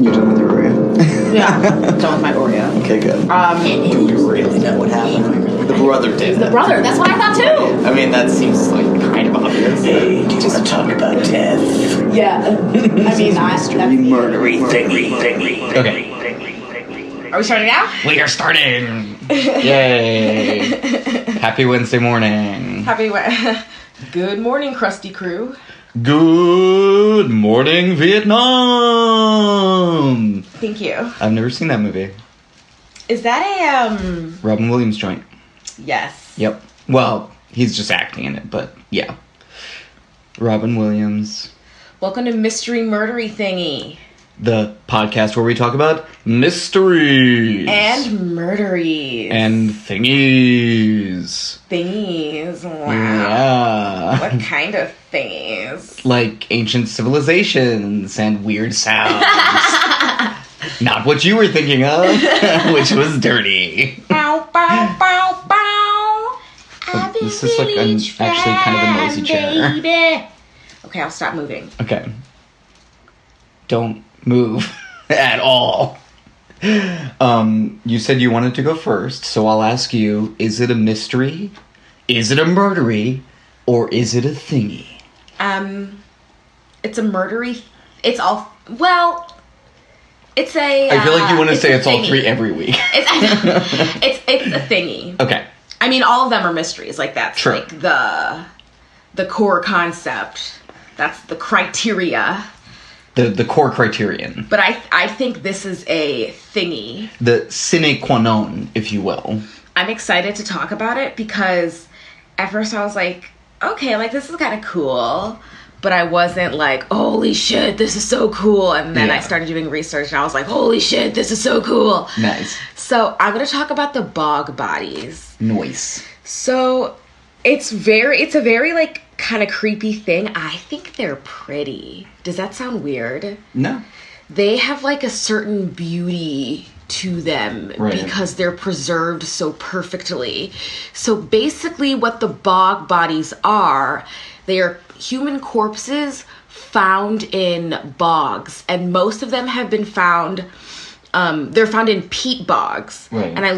You're done with your Oreo? Yeah, done with my Oreo. Okay, good. Do we really know what happened? The brother did. The brother, that's what I thought too. I mean, that seems like kind of obvious. Hey, do you want to talk about death? Yeah. I mean, Murdery thingy. Okay. Are we starting now? We are starting! Yay! Happy Wednesday morning. Good morning, crusty crew. Good morning, Vietnam! Thank you. I've never seen that movie. Is that a, Robin Williams joint. Yes. Yep. Well, he's just acting in it, but yeah. Robin Williams. Welcome to Mystery Murdery Thingy. The podcast where we talk about mysteries. And murderies. And thingies. Thingies. Wow. Yeah. What kind of thingies? Like ancient civilizations and weird sounds. Not what you were thinking of, which was dirty. Bow, bow, bow, bow. This is like actually kind of a noisy chair. Baby. Okay, I'll stop moving. Okay. Don't move at all. You said you wanted to go first, so I'll ask you, is it a mystery? Is it a murdery? Or is it a thingy? It's a murdery. It's all, well, it's a, I feel like you want to say it's all thingy. three every week. It's a thingy. Okay. I mean, all of them are mysteries. Like, that's True. like the core concept. That's the criteria. The core criterion. But I think this is a thingy. The sine qua non, if you will. I'm excited to talk about it because at first I was like, okay, like, this is kind of cool. But I wasn't like, holy shit, this is so cool. And then I started doing research and I was like, holy shit, this is so cool. Nice. So I'm going to talk about the bog bodies. Nice. So it's a very like kind of creepy thing. I think they're pretty. Does that sound weird? No. They have like a certain beauty to them because they're preserved so perfectly. So basically what the bog bodies are, they are human corpses found in bogs, and most of them have been found, they're found in peat bogs. Right. And I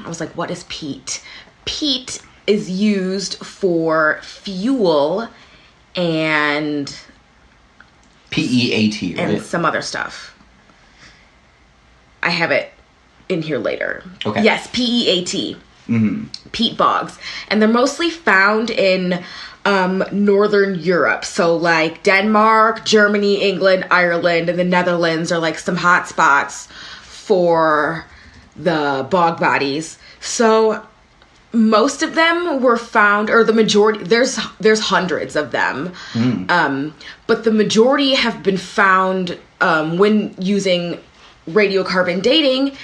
was like, what is peat? Peat is used for fuel and PEAT, right? and some other stuff. I have it in here later. Okay. Yes, PEAT. Mm-hmm. Peat bogs. And they're mostly found in Northern Europe. So like Denmark, Germany, England, Ireland, and the Netherlands are like some hot spots for the bog bodies. So most of them were found, or the majority, there's hundreds of them. But the majority have been found when using radiocarbon dating,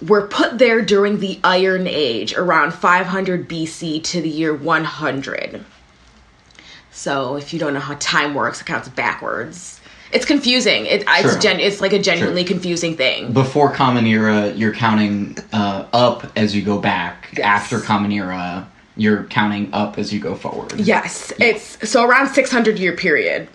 were put there during the Iron Age, around 500 BC to the year 100. So if you don't know how time works, it counts backwards. It's confusing. It's like a genuinely confusing thing. Before Common Era, you're counting up as you go back. Yes. After Common Era, you're counting up as you go forward. Yes. It's so around 600 year period.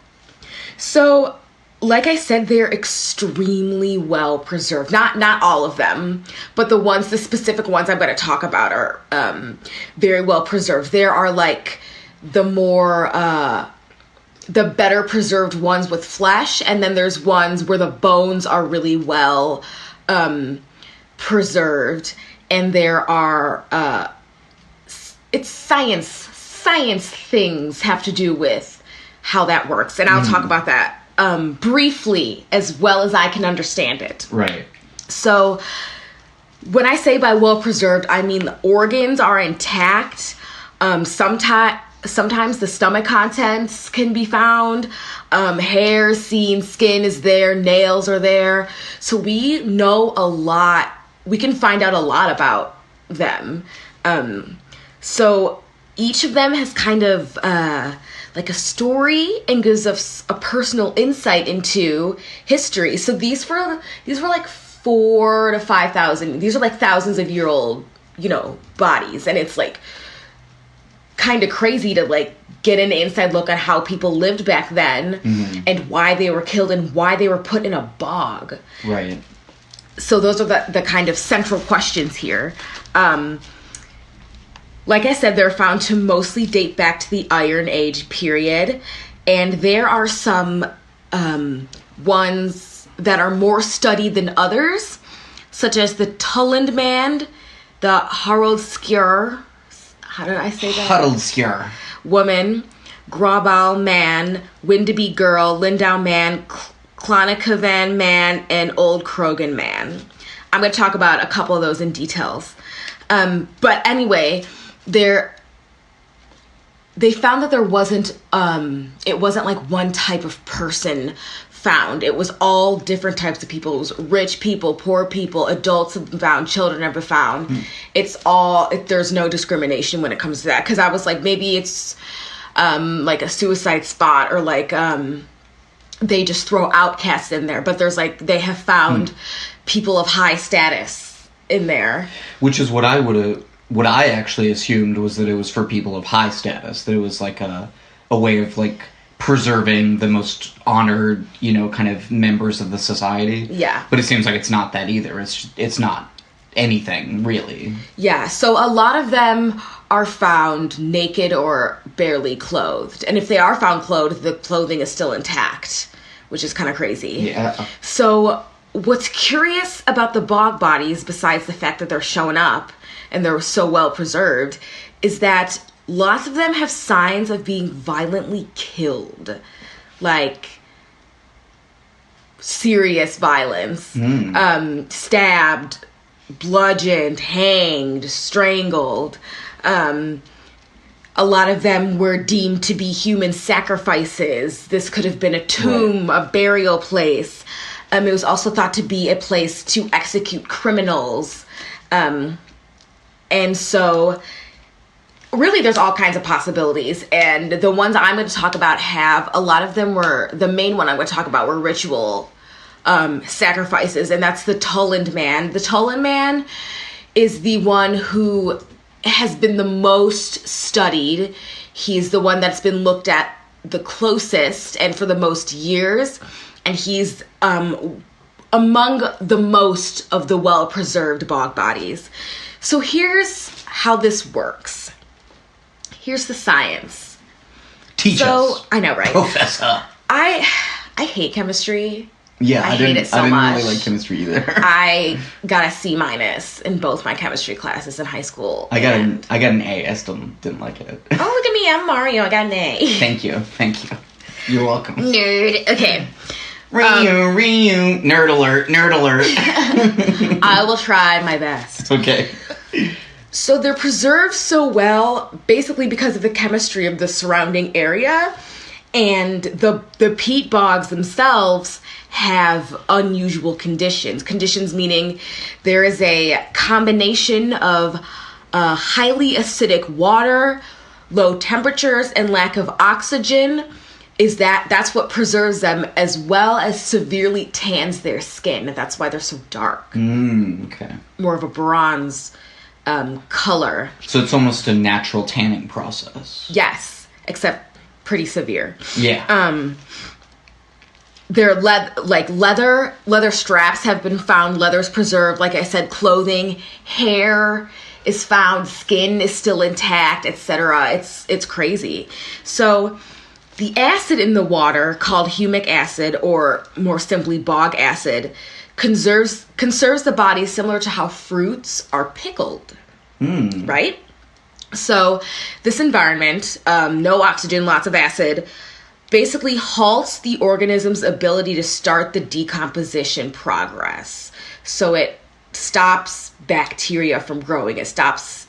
So like I said, they're extremely well preserved. Not all of them, but the specific ones I'm going to talk about are very well preserved. There are like the more, the better preserved ones with flesh, and then there's ones where the bones are really well preserved, and there are, it's science things have to do with how that works, and I'll talk about that briefly as well as I can understand it. Right. So when I say by well preserved, I mean the organs are intact. Sometimes the stomach contents can be found. Hair, skin is there, nails are there. So we know a lot. We can find out a lot about them. So each of them has kind of like a story and gives us a personal insight into history. So these were like 4,000 to 5,000. These are like thousands of year old, bodies, and it's like kind of crazy to like get an inside look at how people lived back then and why they were killed and why they were put in a bog. Right. So those are the kind of central questions here. Like I said, they're found to mostly date back to the Iron Age period. And there are some ones that are more studied than others, such as the Tulland Man, the Haraldskjör, how did I say that? Haraldskjör. Woman, Grabal Man, Windaby Girl, Lindau Man, Clonakavan Man, and Old Krogan Man. I'm going to talk about a couple of those in details. But anyway, they found that there wasn't, it wasn't like one type of person found. It was all different types of people. It was rich people, poor people, adults have been found, children have been found. It's all, there's no discrimination when it comes to that. Because I was like, maybe it's like a suicide spot or like they just throw outcasts in there. But there's like, they have found people of high status in there. Which is what I actually assumed was that it was for people of high status. That it was like a way of like preserving the most honored, kind of members of the society. Yeah. But it seems like it's not that either. It's not anything, really. Yeah, so a lot of them are found naked or barely clothed. And if they are found clothed, the clothing is still intact, which is kind of crazy. Yeah. So what's curious about the bog bodies, besides the fact that they're showing up and they're so well preserved, is that lots of them have signs of being violently killed. Like, serious violence. Stabbed, bludgeoned, hanged, strangled. A lot of them were deemed to be human sacrifices. This could have been a tomb, a burial place. It was also thought to be a place to execute criminals. And so really, there's all kinds of possibilities, and the ones I'm going to talk about a lot of them were, the main one I'm going to talk about were ritual sacrifices, and that's the Tulland Man. The Tulland Man is the one who has been the most studied. He's the one that's been looked at the closest and for the most years, and he's among the most of the well-preserved bog bodies. So here's how this works. Here's the science. Teach us. I know, right? Professor. I hate chemistry. Yeah, I hate it so much. I didn't really like chemistry either. I got a C- in both my chemistry classes in high school. I got an A. I still didn't like it. Oh, look at me. I'm Mario. I got an A. Thank you. You're welcome. Nerd. Okay. Ryu. Nerd alert. I will try my best. Okay. So they're preserved so well, basically because of the chemistry of the surrounding area, and the peat bogs themselves have unusual conditions. Conditions meaning there is a combination of highly acidic water, low temperatures, and lack of oxygen. That's what preserves them, as well as severely tans their skin. That's why they're so dark. Okay. More of a bronze color. So it's almost a natural tanning process. Yes, except pretty severe. Yeah. They're leather straps have been found. Leather's preserved. Like I said, clothing, hair is found. Skin is still intact, etc. It's crazy. So the acid in the water, called humic acid, or more simply bog acid, conserves the body similar to how fruits are pickled, right? So this environment, no oxygen, lots of acid, basically halts the organism's ability to start the decomposition progress. So it stops bacteria from growing. It stops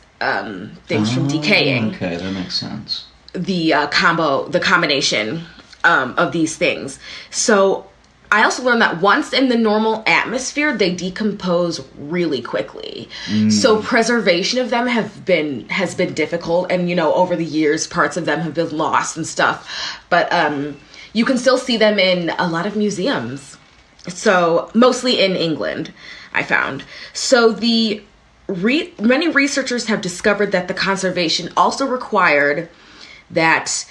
things from decaying. Okay, that makes sense. The combination of these things. So I also learned that once in the normal atmosphere, they decompose really quickly. So preservation of them has been difficult, and over the years, parts of them have been lost and stuff. But you can still see them in a lot of museums. So mostly in England, I found. So many researchers have discovered that the conservation also required that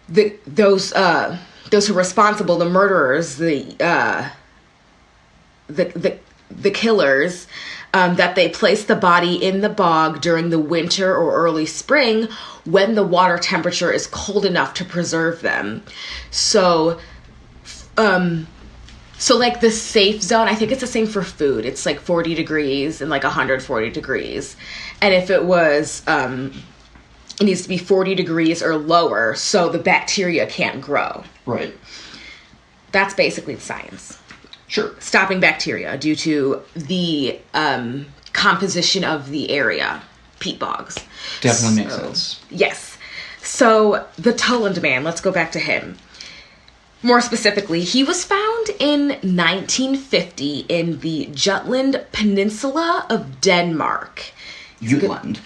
those who are responsible, the murderers, the killers, that they placed the body in the bog during the winter or early spring when the water temperature is cold enough to preserve them. So like the safe zone, I think it's the same for food. It's like 40 degrees and like 140 degrees. And if it was, it needs to be 40 degrees or lower so the bacteria can't grow. Right. That's basically the science. Sure. Stopping bacteria due to the composition of the area, peat bogs. Definitely makes sense. Yes. So the Tulland man, let's go back to him. More specifically, he was found in 1950 in the Jutland Peninsula of Denmark. Jutland.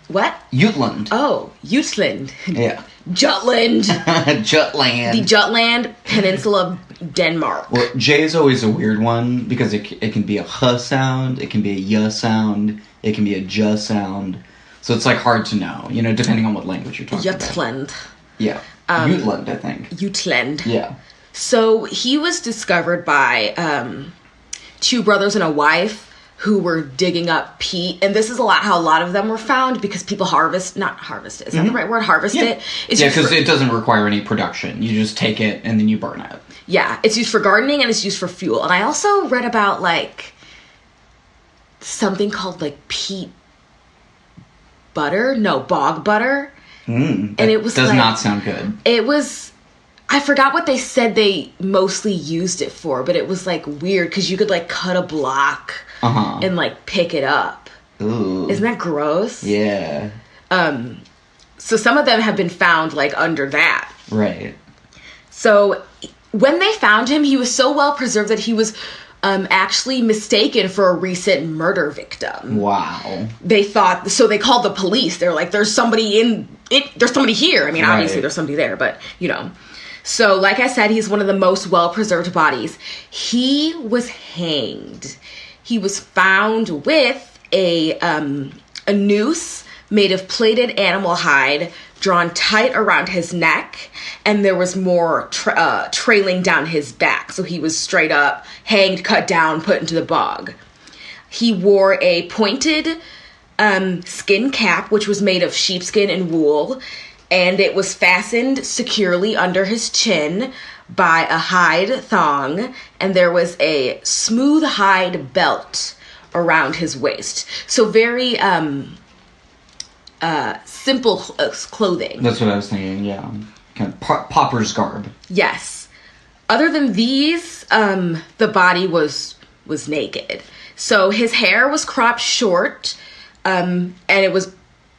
What? Jutland. Oh, Jutland. Yeah. Jutland. Jutland. The Jutland Peninsula of Denmark. Well, J is always a weird one because it can be a h sound, it can be a y sound, it can be a j sound. So it's like hard to know, depending on what language you're talking Jutland. about. Yeah. Jutland, I think. Jutland. Yeah. So he was discovered by two brothers and a wife who were digging up peat. And this is how a lot of them were found because people not harvest it. Is that the right word? Harvest it? Because it doesn't require any production. You just take it and then you burn it. Yeah. It's used for gardening and it's used for fuel. And I also read about something called peat butter. No, bog butter. And it was does not sound good. It was, I forgot what they said they mostly used it for, but it was weird because you could cut a block and pick it up. Ooh. Isn't that gross? Yeah. So some of them have been found under that. Right. So when they found him, he was so well preserved that he was actually mistaken for a recent murder victim. Wow. They thought, so they called the police. They're like, there's somebody there's somebody here. I mean, obviously there's somebody there, but So like I said, he's one of the most well-preserved bodies. He was hanged. He was found with a noose made of plaited animal hide drawn tight around his neck, and there was more trailing down his back. So he was straight up hanged, cut down, put into the bog. He wore a pointed skin cap, which was made of sheepskin and wool, and it was fastened securely under his chin by a hide thong, and there was a smooth hide belt around his waist. So very simple clothing. That's what I was thinking, yeah. Kind of pauper's garb. Yes. Other than these, the body was naked. So his hair was cropped short, and it was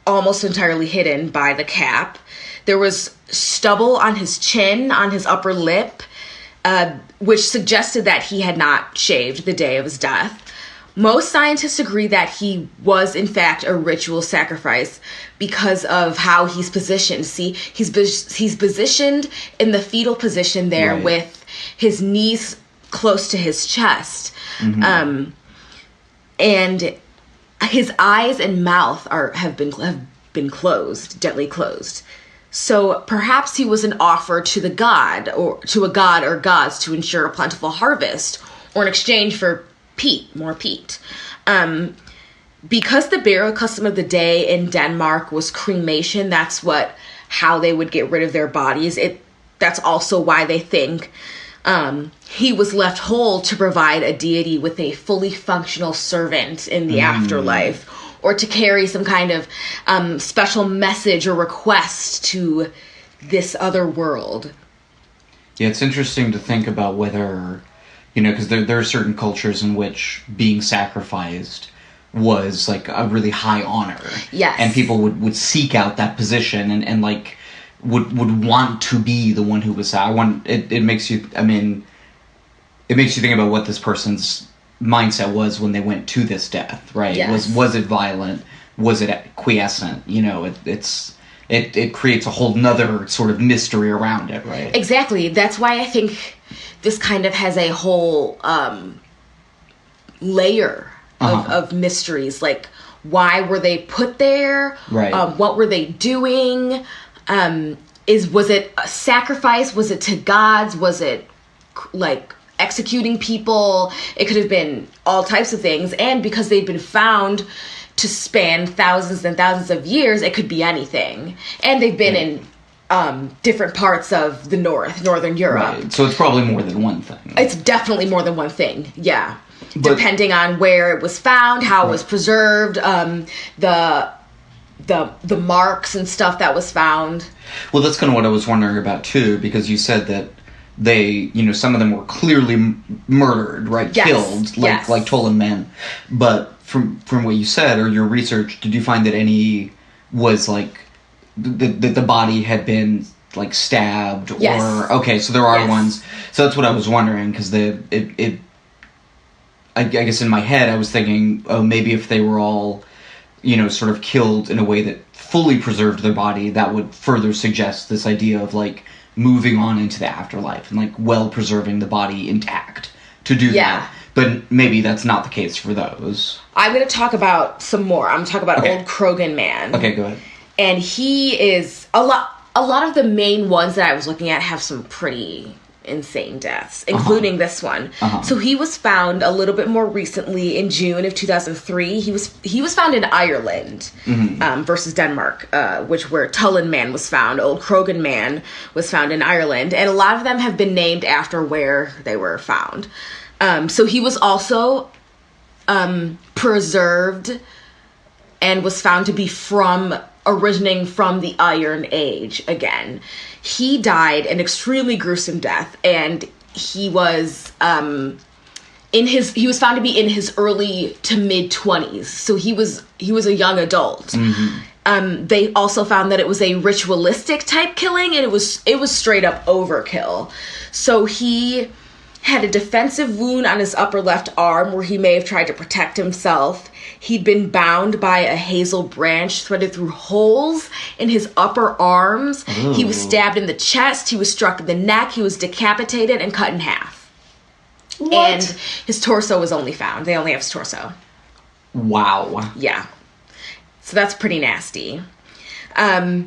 almost entirely hidden by the cap. There was stubble on his chin, on his upper lip, which suggested that he had not shaved the day of his death. Most scientists agree that he was, in fact, a ritual sacrifice because of how he's positioned. See, he's positioned in the fetal position there with his knees close to his chest. Mm-hmm. And his eyes and mouth have been closed, gently closed. So perhaps he was an offer to the god or to a god or gods to ensure a plentiful harvest or in exchange for more peat. Because the burial custom of the day in Denmark was cremation, that's how they would get rid of their bodies. That's also why they think he was left whole to provide a deity with a fully functional servant in the afterlife, or to carry some kind of special message or request to this other world. Yeah, it's interesting to think about whether, because there are certain cultures in which being sacrificed was a really high honor. Yes. And people would seek out that position and would want to be the one who was it makes you it makes you think about what this person's mindset was when they went to this death, right? Yes. Was it violent? Was it quiescent? It creates a whole nother sort of mystery around it, right? Exactly. That's why I think this kind of has a whole layer of mysteries. Why were they put there? Right. What were they doing? Was it a sacrifice? Was it to gods? Was it like executing people? It could have been all types of things. And because they've been found to span thousands and thousands of years, it could be anything. And they've been in different parts of the northern Europe. Right. So it's probably more than one thing. It's definitely more than one thing. Yeah. But, depending on where it was found, how it was preserved, the marks and stuff that was found. Well, that's kind of what I was wondering about too, because you said that they, some of them were clearly murdered, right? Yes. Killed, like Tolan men. But from what you said or your research, did you find that any was like that the body had been like stabbed? Yes. Or okay, so there are ones. So that's what I was wondering, because I guess in my head I was thinking, oh, maybe if they were all, sort of killed in a way that fully preserved their body, that would further suggest this idea of like moving on into the afterlife and like well preserving the body intact to do that. But maybe that's not the case for those. I'm going to talk about some more. I'm going to talk about Old Krogan Man. Okay, go ahead. And he is a lot of the main ones that I was looking at have some pretty insane deaths, including this one. So he was found a little bit more recently in June of 2003. He was found in Ireland versus Denmark, where Tullen Man was found. Old Krogan Man was found in Ireland, and a lot of them have been named after where they were found. So he was also preserved and was found to be originating from the Iron Age again. He died an extremely gruesome death, and he was found to be in his early to mid 20s. So he was a young adult. They also found that it was a ritualistic type killing, and it was straight up overkill. So he had a defensive wound on his upper left arm where he may have tried to protect himself. He'd been bound by a hazel branch threaded through holes in his upper arms. Ooh. He was stabbed in the chest. He was struck in the neck. He was decapitated and cut in half. What? And his torso was only found. They only have his torso. Wow. Yeah. So that's pretty nasty. So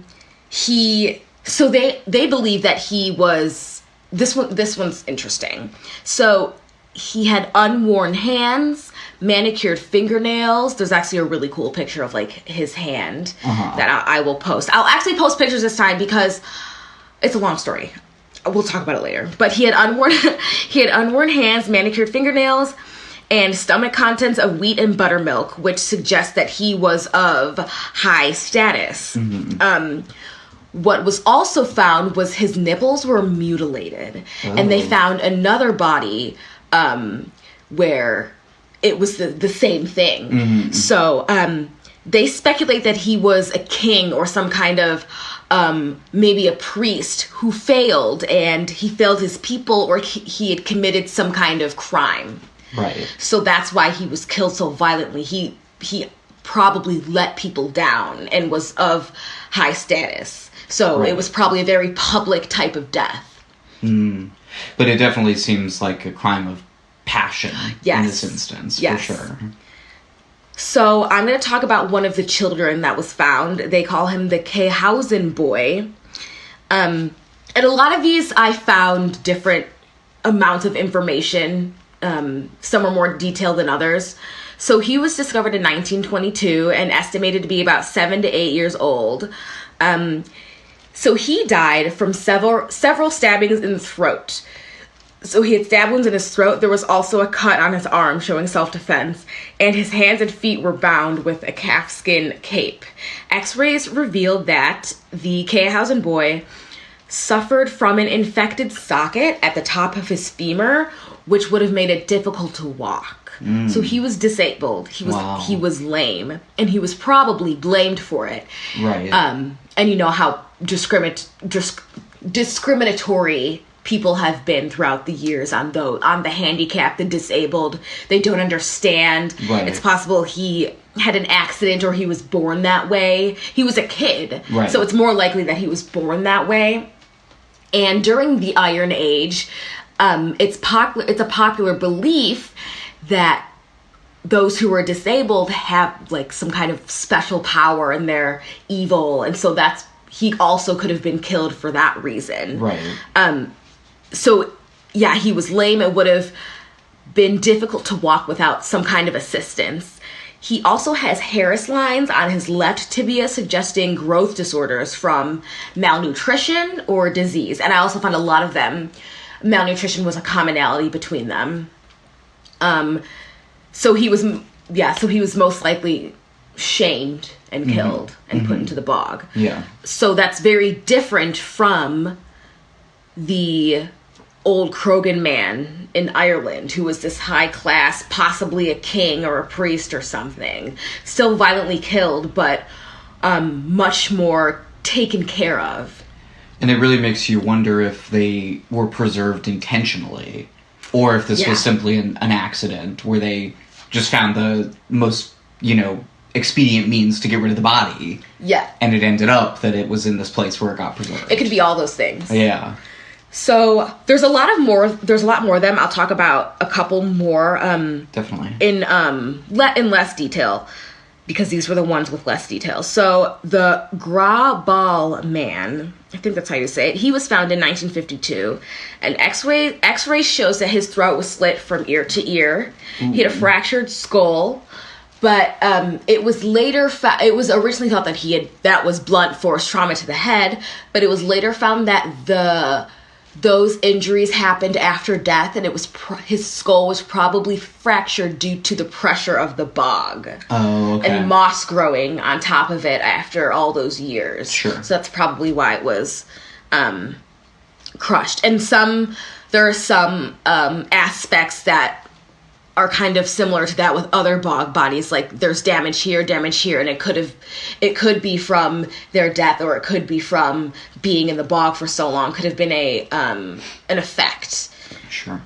they believe that he was... This one's interesting. So he had unworn hands, manicured fingernails. There's actually a really cool picture of like his hand that I will post. I'll actually post pictures this time because it's a long story. We'll talk about it later. But he had unworn hands, manicured fingernails, and stomach contents of wheat and buttermilk, which suggests that he was of high status. What was also found was his nipples were mutilated. And they found another body where it was the same thing. So they speculate that he was a king or some kind of maybe a priest who failed, and he failed his people, or he had committed some kind of crime. Right. So that's why he was killed so violently. He probably let people down and was of high status. So It was probably a very public type of death. But it definitely seems like a crime of passion in this instance, for sure. So I'm going to talk about one of the children that was found. They call him the Kehausen boy. And a lot of these I found different amounts of information. Some are more detailed than others. So he was discovered in 1922 and estimated to be about 7 to 8 years old. So he died from several stabbings in the throat. So he had stab wounds in his throat. There was also a cut on his arm showing self-defense. And his hands and feet were bound with a calfskin cape. X-rays revealed that the Kehausen boy suffered from an infected socket at the top of his femur, which would have made it difficult to walk. So he was disabled. He was lame, and he was probably blamed for it. Right. And you know how discriminatory people have been throughout the years on the handicapped, the disabled. They don't understand. Right. It's possible he had an accident or he was born that way. He was a kid, so it's more likely that he was born that way. And during the Iron Age, it's a popular belief that those who are disabled have like some kind of special power and they're evil, and so he also could have been killed for that reason. Right. So, yeah, he was lame. It would have been difficult to walk without some kind of assistance. He also has Harris lines on his left tibia, suggesting growth disorders from malnutrition or disease. And I also found a lot of them. Malnutrition was a commonality between them. So he was most likely shamed and killed and put into the bog. Yeah. So that's very different from the old Krogan man in Ireland, who was this high class, possibly a king or a priest or something, still violently killed, but much more taken care of. And it really makes you wonder if they were preserved intentionally, or if this was simply an accident where they just found the most, expedient means to get rid of the body. Yeah. And it ended up that it was in this place where it got preserved. It could be all those things. Yeah. So there's a lot more of them. I'll talk about a couple more Definitely. in less detail, because these were the ones with less detail. So the Grabal man, I think that's how you say it, he was found in 1952. An X-ray shows that his throat was slit from ear to ear. Ooh. He had a fractured skull. But it was later it was originally thought that was blunt force trauma to the head, but it was later found that those injuries happened after death, and it was his skull was probably fractured due to the pressure of the bog. Oh, okay. And moss growing on top of it after all those years. Sure. So that's probably why it was crushed. And there are some aspects that are kind of similar to that with other bog bodies. Like there's damage here, and it could be from their death, or it could be from being in the bog for so long. Could have been an effect. Sure.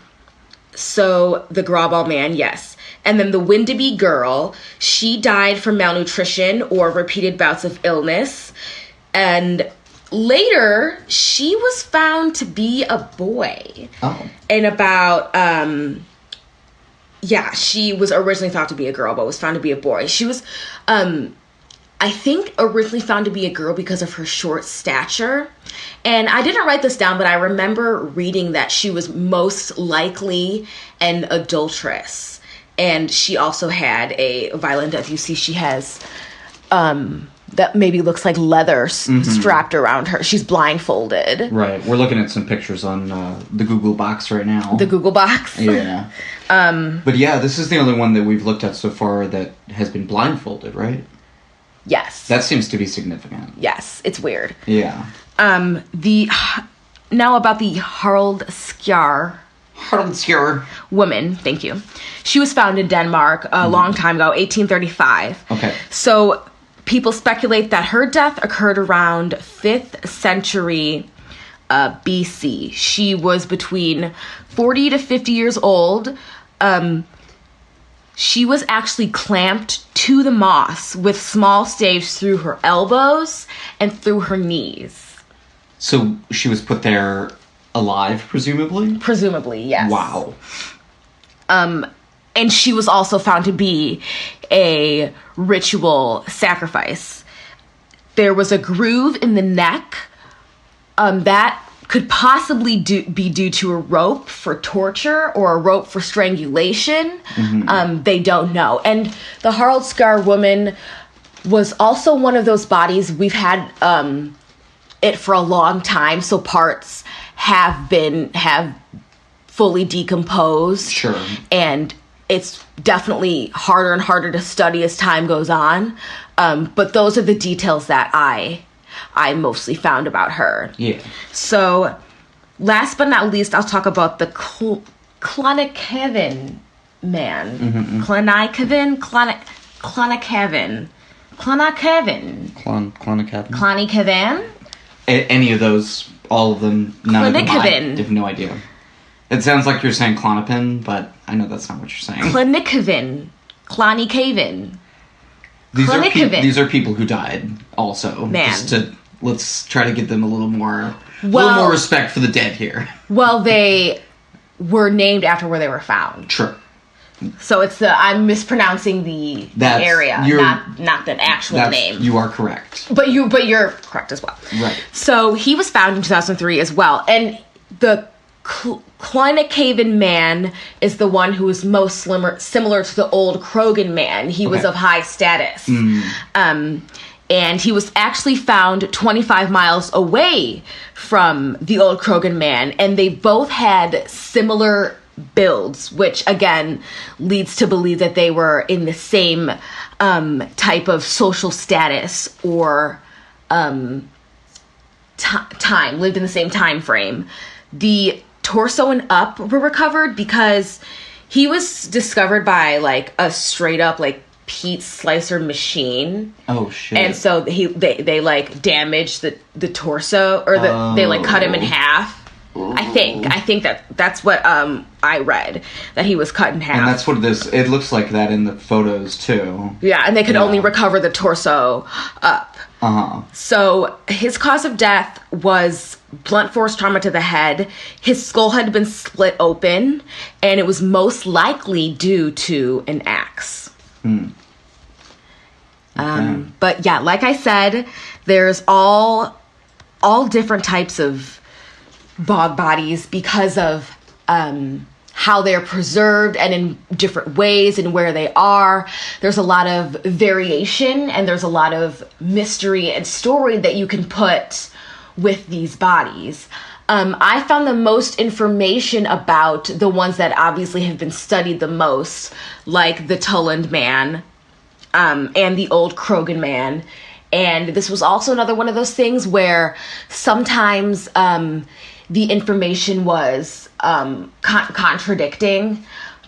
So the Grabal man, yes. And then the Windaby girl, she died from malnutrition or repeated bouts of illness. And later, she was found to be a boy. Oh. And about she was originally thought to be a girl, but was found to be a boy. She was, I think, originally found to be a girl because of her short stature. And I didn't write this down, but I remember reading that she was most likely an adulteress. And she also had a violent death. You see, she has, that maybe looks like leather strapped around her. She's blindfolded. Right. We're looking at some pictures on the Google box right now. The Google box? Yeah. But yeah, this is the only one that we've looked at so far that has been blindfolded, right? Yes. That seems to be significant. Yes, it's weird. Yeah. Now about the Harald Skjar woman, thank you. She was found in Denmark a long time ago, 1835. Okay. So people speculate that her death occurred around 5th century BC. She was between 40 to 50 years old. She was actually clamped to the moss with small staves through her elbows and through her knees. So she was put there alive, presumably? Presumably, yes. Wow. And she was also found to be a ritual sacrifice. There was a groove in the neck that could possibly be due to a rope for torture or a rope for strangulation. Mm-hmm. They don't know. And the Harald Skjar woman was also one of those bodies we've had it for a long time, so parts have fully decomposed. Sure. And it's definitely harder and harder to study as time goes on. But those are the details that I mostly found about her. Yeah. So, last but not least, I'll talk about the Clonakevin man. Mm-hmm. Clonakevin. Any of those, all of them, none of them. I have no idea. It sounds like you're saying Clonopin, but I know that's not what you're saying. Clonakevin. These are people who died also. Man. Let's try to give them a little more respect for the dead here. Well, they were named after where they were found. Sure. So it's I'm mispronouncing the area, not the actual name. You are correct. But you're correct as well. Right. So he was found in 2003 as well, and the Clonikaven man is the one who is most similar to the old Krogan man. He was of high status. And he was actually found 25 miles away from the old Krogan man, and they both had similar builds, which again leads to believe that they were in the same type of social status or time, lived in the same time frame. The torso and up were recovered because he was discovered by like a straight up like Pete Slicer machine. Oh shit. And so they like damaged the torso, or they like cut him in half. I think that's what I read, that he was cut in half. And that's what it looks like that in the photos too. Yeah, and they could only recover the torso up. Uh-huh. So his cause of death was blunt force trauma to the head. His skull had been split open, and it was most likely due to an axe. Okay. But yeah, like I said, there's all different types of bog bodies because of how they're preserved and in different ways and where they are. There's a lot of variation, and there's a lot of mystery and story that you can put with these bodies. I found the most information about the ones that obviously have been studied the most, like the Tulland man and the old Krogan man. And this was also another one of those things where sometimes the information was contradicting,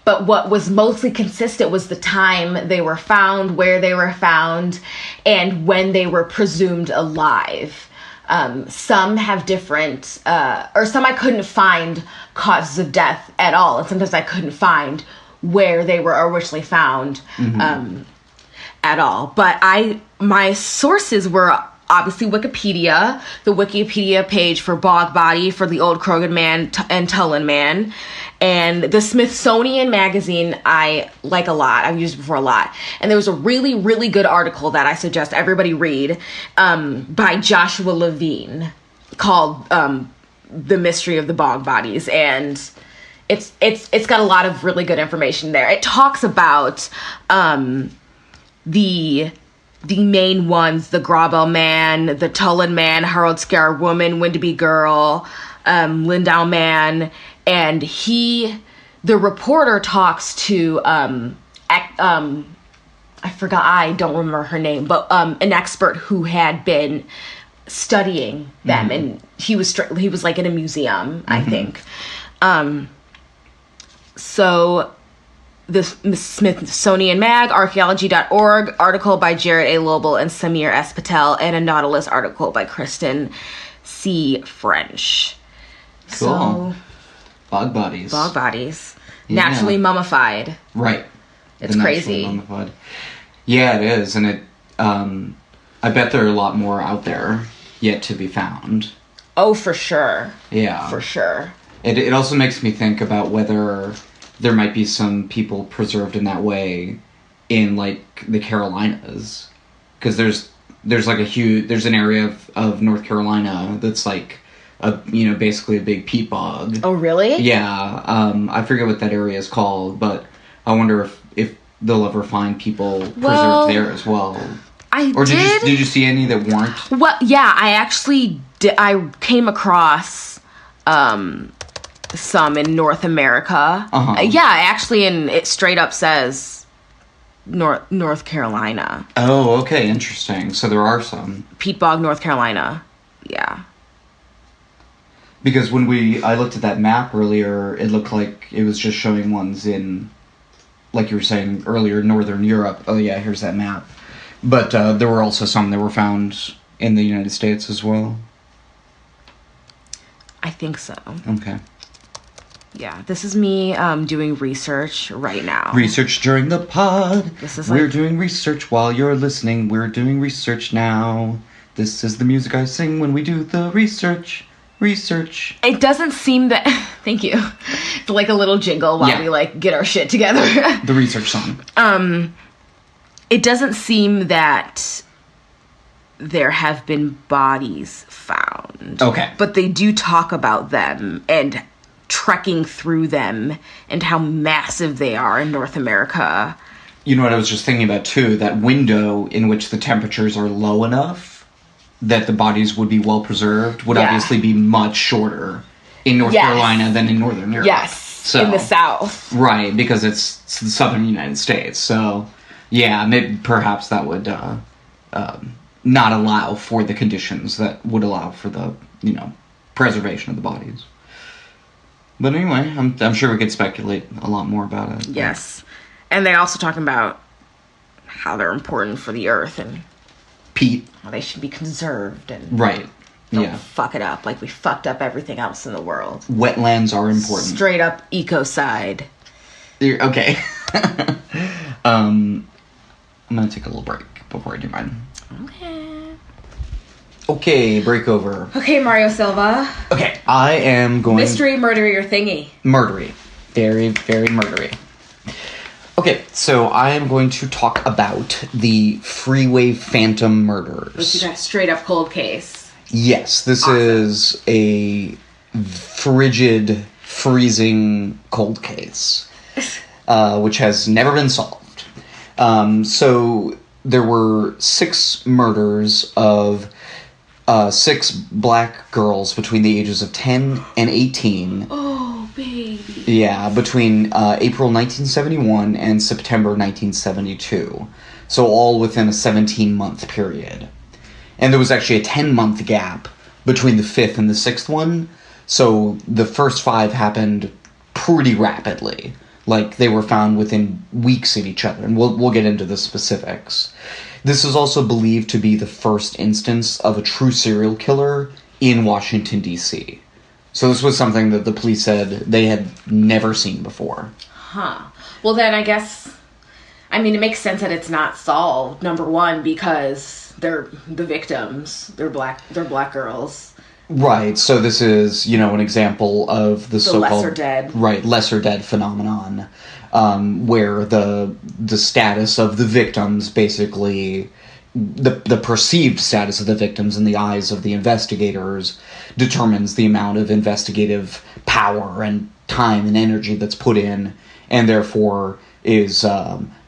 but what was mostly consistent was the time they were found, where they were found, and when they were presumed alive. Some have different, or some I couldn't find causes of death at all, and sometimes I couldn't find where they were originally found at all. But my sources were obviously Wikipedia, the Wikipedia page for Bog Body, for the old Krogan man and Tulland man, and the Smithsonian magazine I like a lot. I've used it before a lot. And there was a really, really good article that I suggest everybody read by Joshua Levine called The Mystery of the Bog Bodies. And it's got a lot of really good information there. It talks about the main ones, the Grauble man, the Tulland man, Harold Scar woman, Windaby girl, Lindau man, and the reporter talks to, I don't remember her name, but an expert who had been studying them, and he was like in a museum, I think. So the Smithsonian Mag, archaeology.org, article by Jared A. Lobel and Samir S. Patel, and a Nautilus article by Kristen C. French. Cool. So, Bog bodies. Bog bodies. Yeah. Naturally mummified. Right. It's crazy. Mummified. Yeah, it is. And I bet there are a lot more out there yet to be found. Oh, for sure. Yeah. For sure. It also makes me think about whether there might be some people preserved in that way in, like, the Carolinas. Because there's like there's an area of North Carolina that's like basically a big peat bog. Oh, really? Yeah. I forget what that area is called, but I wonder if they'll ever find people preserved there as well. Did you see any that weren't? Well, yeah, I actually did. I came across some in North America. Yeah, actually, and it straight up says North Carolina. Oh, okay, interesting. So there are some. Peat Bog, North Carolina. Yeah. Because when I looked at that map earlier, it looked like it was just showing ones in, like you were saying earlier, Northern Europe. Oh yeah, here's that map. But there were also some that were found in the United States as well. I think so. Okay. Yeah, this is me doing research right now. Research during the pod. We're doing research while you're listening. We're doing research now. This is the music I sing when we do the research. Research. It doesn't seem that... Thank you. It's like a little jingle while we, like, get our shit together. The research song. It doesn't seem that there have been bodies found. Okay. But they do talk about them and trekking through them and how massive they are in North America. You know what I was just thinking about, too? That window in which the temperatures are low enough that the bodies would be well preserved would obviously be much shorter in North Carolina than in Northern Europe. Yes, so, in the South. Right, because it's the southern United States. So, yeah, maybe, perhaps that would not allow for the conditions that would allow for the, preservation of the bodies. But anyway, I'm sure we could speculate a lot more about it. Yes. And they also talk about how they're important for the earth and peat. How they should be conserved and don't fuck it up like we fucked up everything else in the world. Wetlands are important. Straight up ecocide. Okay. I'm gonna take a little break before I do mine. Okay, break over. Okay, Mario Silva. Okay, I am going... Mystery, murdery, or thingy. Murdery. Very, very murdery. Okay, so I am going to talk about the Freeway Phantom murders. Which is a straight up cold case. Yes, this is a frigid, freezing cold case, which has never been solved. So there were 6 murders of 6 black girls between the ages of 10 and 18. Oh, baby. Yeah, between April 1971 and September 1972. So all within a 17-month period. And there was actually a 10-month gap between the 5th and the 6th one. So the first 5 happened pretty rapidly. Like, they were found within weeks of each other. And we'll get into the specifics. This is also believed to be the first instance of a true serial killer in Washington, D.C. So this was something that the police said they had never seen before. Huh. Well, then I guess... I mean, it makes sense that it's not solved, number one, because they're the victims. They're black girls. Right, so this is, an example of the so-called... lesser dead. Right, lesser dead phenomenon, where the status of the victims, basically, the perceived status of the victims in the eyes of the investigators determines the amount of investigative power and time and energy that's put in, and therefore is,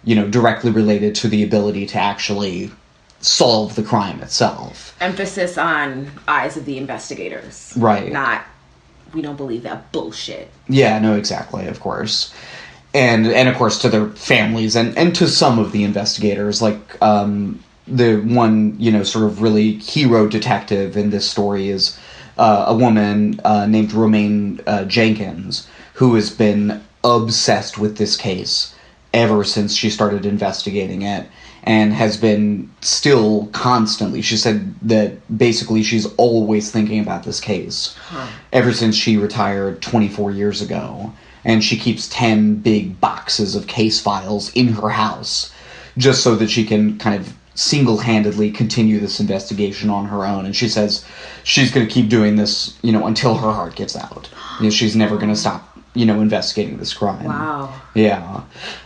directly related to the ability to actually solve the crime itself. Emphasis on eyes of the investigators. Right. Not, we don't believe that bullshit. Yeah, no, exactly, of course. And of course to their families and to some of the investigators, like, the one, sort of really hero detective in this story is a woman named Romaine Jenkins, who has been obsessed with this case ever since she started investigating it, and has been still constantly. She said that basically she's always thinking about this case ever since she retired 24 years ago. And she keeps 10 big boxes of case files in her house just so that she can kind of single-handedly continue this investigation on her own. And she says she's going to keep doing this, until her heart gives out. She's never going to stop, investigating this crime. Wow. Yeah.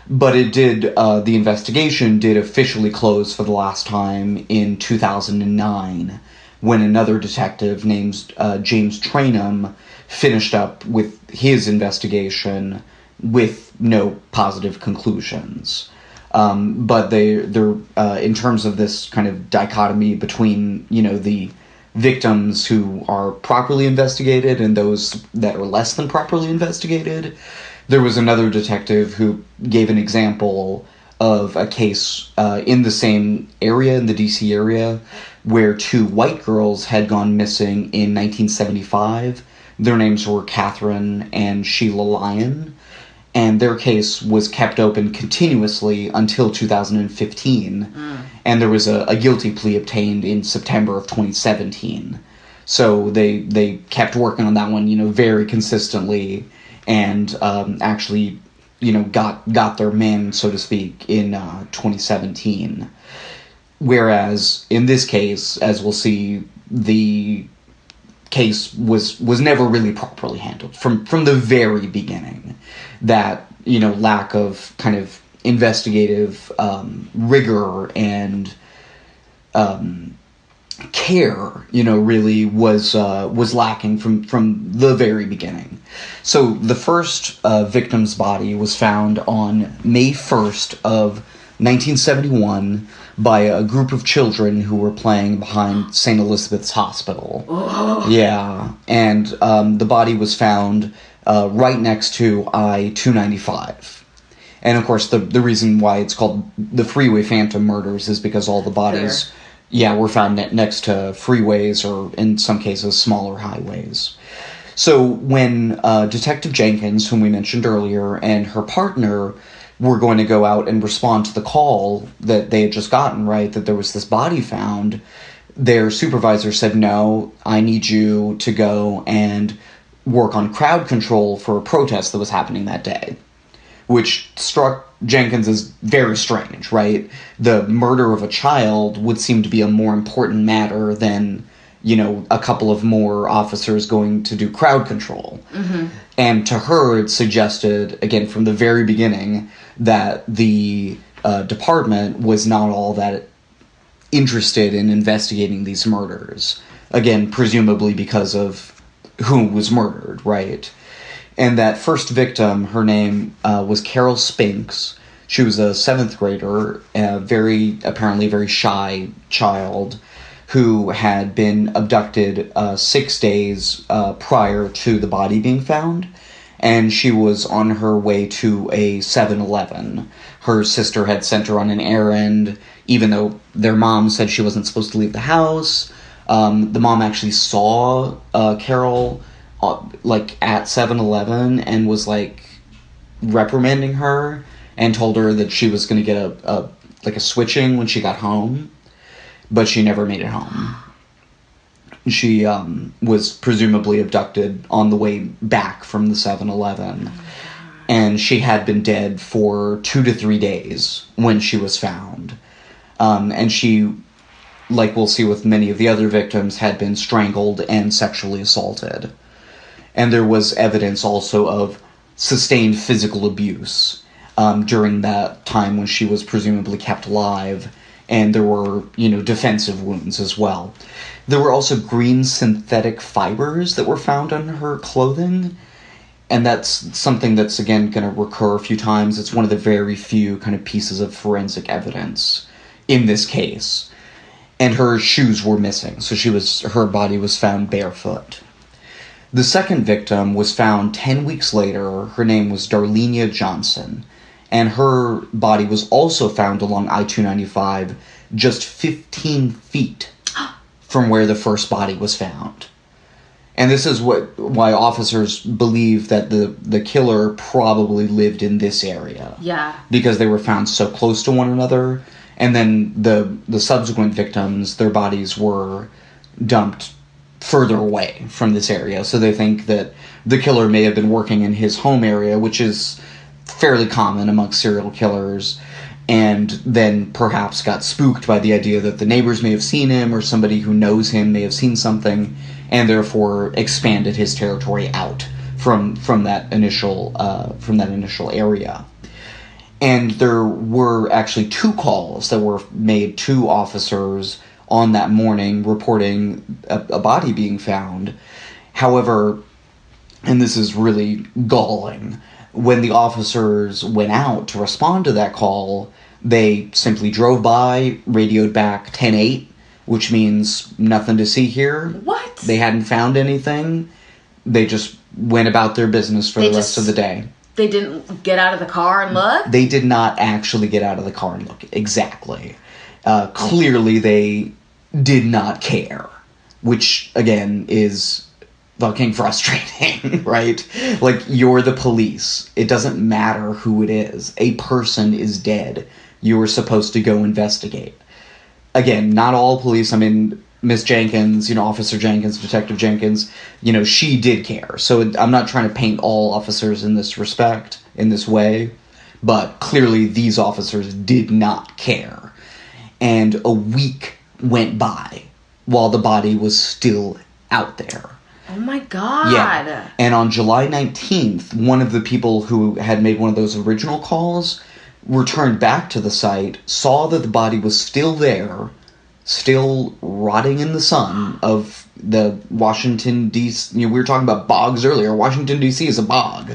But it did, the investigation did officially close for the last time in 2009, when another detective named James Trainum finished up with his investigation with no positive conclusions. But they're in terms of this kind of dichotomy between, the victims who are properly investigated and those that are less than properly investigated, there was another detective who gave an example of a case in the same area, in the DC area, where 2 white girls had gone missing in 1975. Their names were Catherine and Sheila Lyon, and their case was kept open continuously until 2015, and there was a guilty plea obtained in September of 2017. So they kept working on that one, very consistently, and actually, got their man, so to speak, in 2017. Whereas in this case, as we'll see, the case was never really properly handled from the very beginning. That, lack of kind of investigative rigor and care, really was lacking from the very beginning. So the first victim's body was found on May 1st of 1971 by a group of children who were playing behind St. Elizabeth's Hospital. Oh. Yeah, and the body was found right next to I-295. And, of course, the reason why it's called the Freeway Phantom murders is because all the bodies, were found next to freeways or, in some cases, smaller highways. So when Detective Jenkins, whom we mentioned earlier, and her partner were going to go out and respond to the call that they had just gotten, right, that there was this body found, their supervisor said, no, I need you to go and work on crowd control for a protest that was happening that day. Which struck Jenkins as very strange, right? The murder of a child would seem to be a more important matter than, a couple of more officers going to do crowd control. Mm-hmm. And to her, it suggested, again, from the very beginning, that the department was not all that interested in investigating these murders. Again, presumably because of who was murdered, right? And that first victim, her name was Carol Spinks. She was a 7th grader, apparently very shy child, who had abducted 6 days prior to the body being found. And she was on her way to a 7-Eleven. Her sister had sent her on an errand, even though their mom said she wasn't supposed to leave the house. The mom actually saw Carol at 7-Eleven and was reprimanding her and told her that she was going to get a switching when she got home, but she never made it home. She was presumably abducted on the way back from the 7-Eleven, and she had been dead for 2 to 3 days when she was found. And she, like we'll see with many of the other victims, had been strangled and sexually assaulted. And there was evidence also of sustained physical abuse during that time when she was presumably kept alive. And there were, defensive wounds as well. There were also green synthetic fibers that were found on her clothing. And that's something that's, again, going to recur a few times. It's one of the very few kind of pieces of forensic evidence in this case. And her shoes were missing, so her body was found barefoot. The second victim was found 10 weeks later. Her name was Darlenia Johnson, and her body was also found along I-295 just 15 feet from where the first body was found. And this is why officers believe that the killer probably lived in this area. Yeah. Because they were found so close to one another, and then the subsequent victims, their bodies were dumped further away from this area, so they think that the killer may have been working in his home area, which is fairly common amongst serial killers, and then perhaps got spooked by the idea that the neighbors may have seen him, or somebody who knows him may have seen something, and therefore expanded his territory out from that initial area. And there were actually 2 calls that were made to officers on that morning reporting a body being found. However, and this is really galling, when the officers went out to respond to that call, they simply drove by, radioed back 10-8, which means nothing to see here. What? They hadn't found anything. They just went about their business for the rest of the day. They didn't get out of the car and look? They did not actually get out of the car and look. Exactly. Clearly, they did not care, which, again, is fucking frustrating, right? You're the police. It doesn't matter who it is. A person is dead. You are supposed to go investigate. Again, not all police. I mean, Miss Jenkins, Officer Jenkins, Detective Jenkins, she did care. So I'm not trying to paint all officers in this respect, in this way, but clearly these officers did not care. And a week went by while the body was still out there. Oh my God. Yeah. And on July 19th, one of the people who had made one of those original calls returned back to the site, saw that the body was still there, still rotting in the sun of the Washington, D.C. We were talking about bogs earlier. Washington, D.C. is a bog,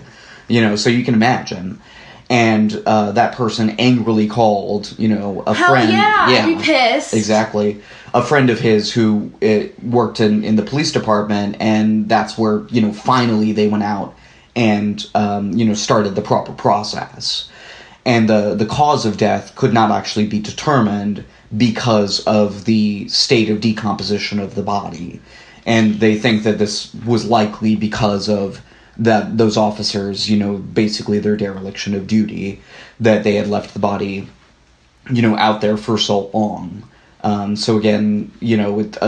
so you can imagine. And that person angrily called, a Hell friend. Yeah, I'd be pissed. Exactly. A friend of his who worked in the police department, and that's where, finally they went out and, started the proper process. And the cause of death could not actually be determined because of the state of decomposition of the body. And they think that this was likely because of those officers, basically their dereliction of duty, that they had left the body, out there for so long. So again,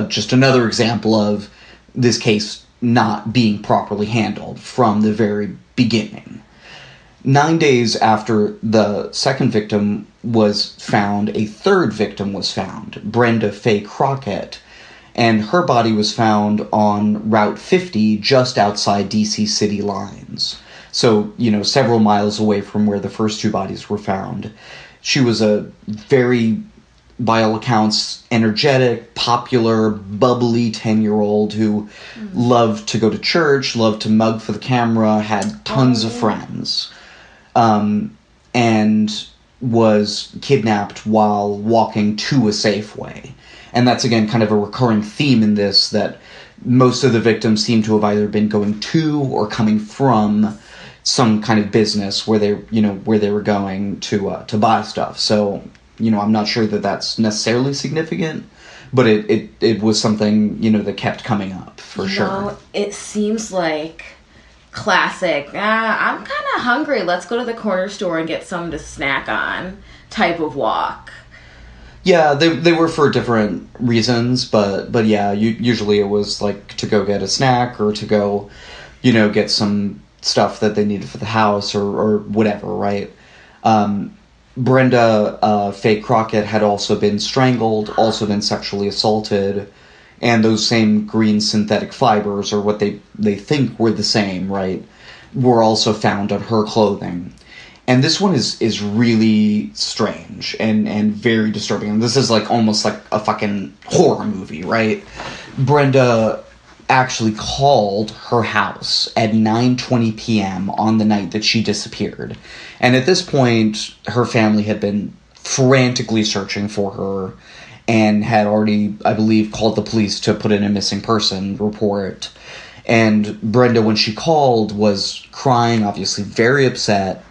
just another example of this case not being properly handled from the very beginning. 9 days after the second victim was found, a third victim was found, Brenda Faye Crockett, and her body was found on Route 50 just outside D.C. city lines. So, several miles away from where the first two bodies were found. She was a very, by all accounts, energetic, popular, bubbly 10-year-old who loved to go to church, loved to mug for the camera, had tons of friends. And was kidnapped while walking to a Safeway. And that's, again, kind of a recurring theme in this, that most of the victims seem to have either been going to or coming from some kind of business where they were going to buy stuff. So, I'm not sure that that's necessarily significant, but it was something, that kept coming up, for sure. It seems like classic, I'm kind of hungry, let's go to the corner store and get something to snack on type of walk. Yeah, they were for different reasons, but yeah, usually it was like to go get a snack or to go, get some stuff that they needed for the house or whatever, right? Brenda Faye Crockett had also been strangled, also been sexually assaulted, and those same green synthetic fibers, or what they think were the same, right, were also found on her clothing. And this one is really strange and very disturbing. And this is almost like a fucking horror movie, right? Brenda actually called her house at 9:20 p.m. on the night that she disappeared. And at this point, her family had been frantically searching for her and had already, I believe, called the police to put in a missing person report. And Brenda, when she called, was crying, obviously very upset,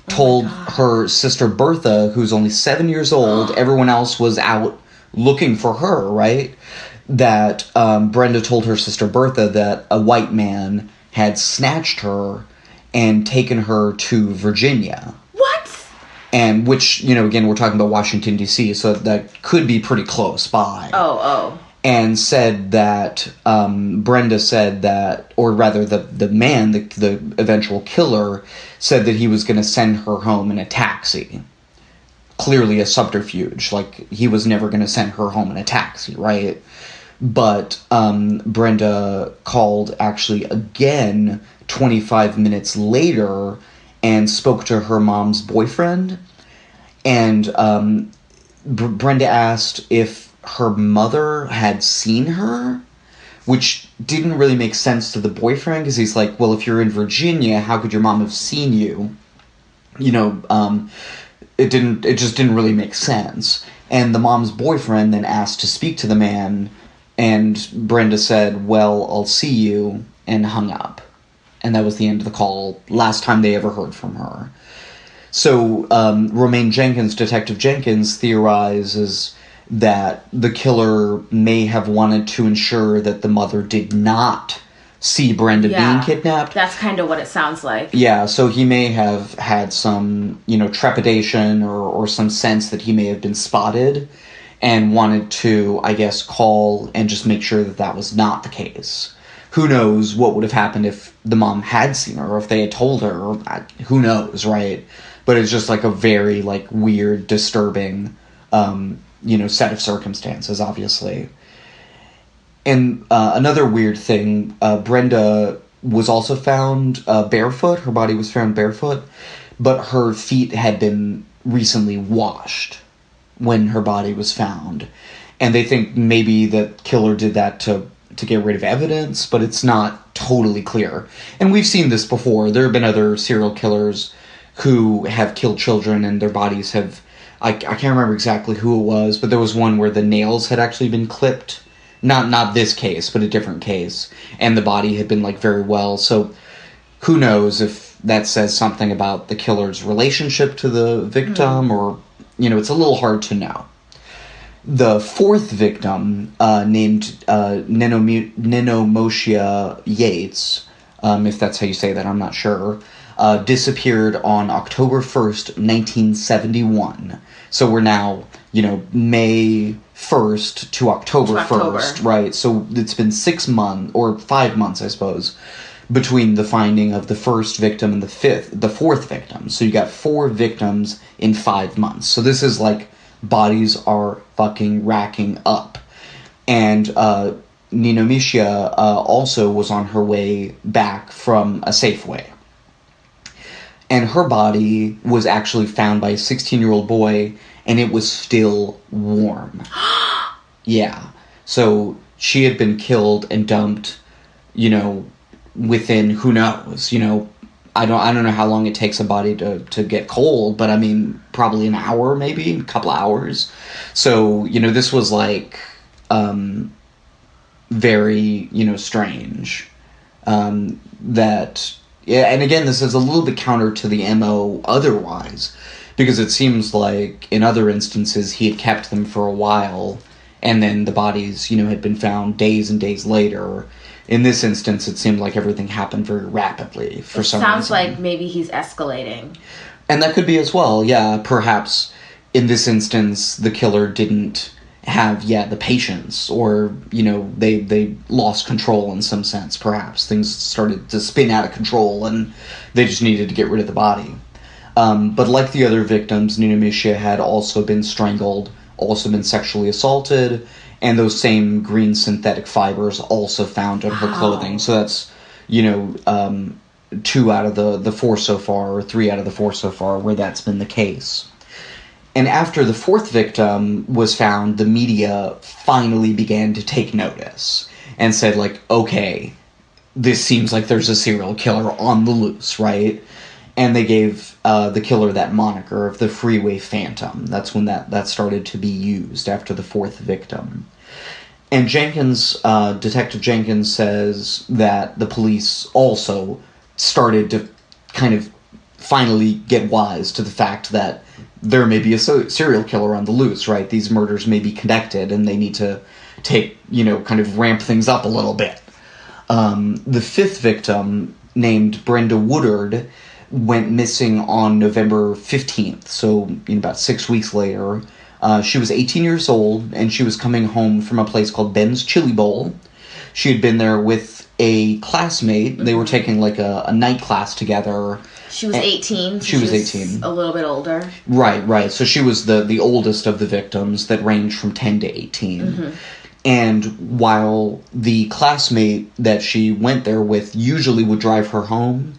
told her sister Bertha, who's only 7 years old, everyone else was out looking for her, right? That Brenda told her sister Bertha that a white man had snatched her and taken her to Virginia. What? And which, again, we're talking about Washington, D.C., so that could be pretty close by. Oh. And said that, Brenda said that, or rather the man, the eventual killer, said that he was going to send her home in a taxi. Clearly a subterfuge, he was never going to send her home in a taxi, right? But Brenda called actually again 25 minutes later and spoke to her mom's boyfriend. And Brenda asked if her mother had seen her, which didn't really make sense to the boyfriend, because he's like, well, if you're in Virginia, how could your mom have seen you? It just didn't really make sense. And the mom's boyfriend then asked to speak to the man, and Brenda said, well, I'll see you, and hung up. And that was the end of the call, last time they ever heard from her. So, Detective Jenkins, theorizes that the killer may have wanted to ensure that the mother did not see Brenda being kidnapped. That's kind of what it sounds like. Yeah, so he may have had some, trepidation or some sense that he may have been spotted and wanted to, I guess, call and just make sure that that was not the case. Who knows what would have happened if the mom had seen her, or if they had told her, or who knows, right? But it's just a very, weird, disturbing, set of circumstances, obviously. And another weird thing, Brenda was also found barefoot. Her body was found barefoot, but her feet had been recently washed when her body was found. And they think maybe the killer did that to get rid of evidence, but it's not totally clear. And we've seen this before. There have been other serial killers who have killed children and their bodies have... I can't remember exactly who it was, but there was one where the nails had actually been clipped. Not this case, but a different case. And the body had been, like, very well. So who knows if that says something about the killer's relationship to the victim, or, you know, it's a little hard to know. The fourth victim, named Nenomoshia Yates, if that's how you say that, I'm not sure, disappeared on October 1st, 1971. So we're now, you know, May 1st to October 1st, right? So it's been 6 months, or 5 months, I suppose, between the finding of the first victim and the fourth victim. So you got 4 victims in 5 months. So this is like, bodies are fucking racking up. And Ninomicia also was on her way back from a Safeway. And her body was actually found by a 16-year-old boy, and it was still warm. Yeah. So she had been killed and dumped, you know, within, who knows, you know, I don't know how long it takes a body to get cold, but I mean, probably an hour, maybe a couple hours. So, you know, this was like, very, you know, strange, that, yeah, and again, this is a little bit counter to the MO otherwise, because it seems like in other instances he had kept them for a while, and then the bodies, you know, had been found days and days later. In this instance, it seemed like everything happened very rapidly for some reason. Sounds like maybe he's escalating. And that could be as well, yeah. Perhaps in this instance, the killer didn't have, the patience, or, you know, they lost control in some sense, perhaps. Things started to spin out of control, and they just needed to get rid of the body. But like the other victims, Ninomicia had also been strangled, also been sexually assaulted, and those same green synthetic fibers also found on her clothing. So that's, you know, 2 out of the 4 so far, or 3 out of the 4 so far, where that's been the case. And after the 4th victim was found, the media finally began to take notice and said, like, okay, this seems like there's a serial killer on the loose, right? And they gave the killer that moniker of the Freeway Phantom. That's when that started to be used, after the 4th victim. And Detective Jenkins says that the police also started to kind of finally get wise to the fact that there may be a serial killer on the loose, right? These murders may be connected, and they need to take, you know, kind of ramp things up a little bit. The 5th victim, named Brenda Woodard, went missing on November 15th, so about 6 weeks later. She was 18 years old, and she was coming home from a place called Ben's Chili Bowl. She had been there with a classmate. They were taking, like, a night class together. She was 18. So she was 18. A little bit older. Right. So she was the oldest of the victims that ranged from 10 to 18. Mm-hmm. And while the classmate that she went there with usually would drive her home,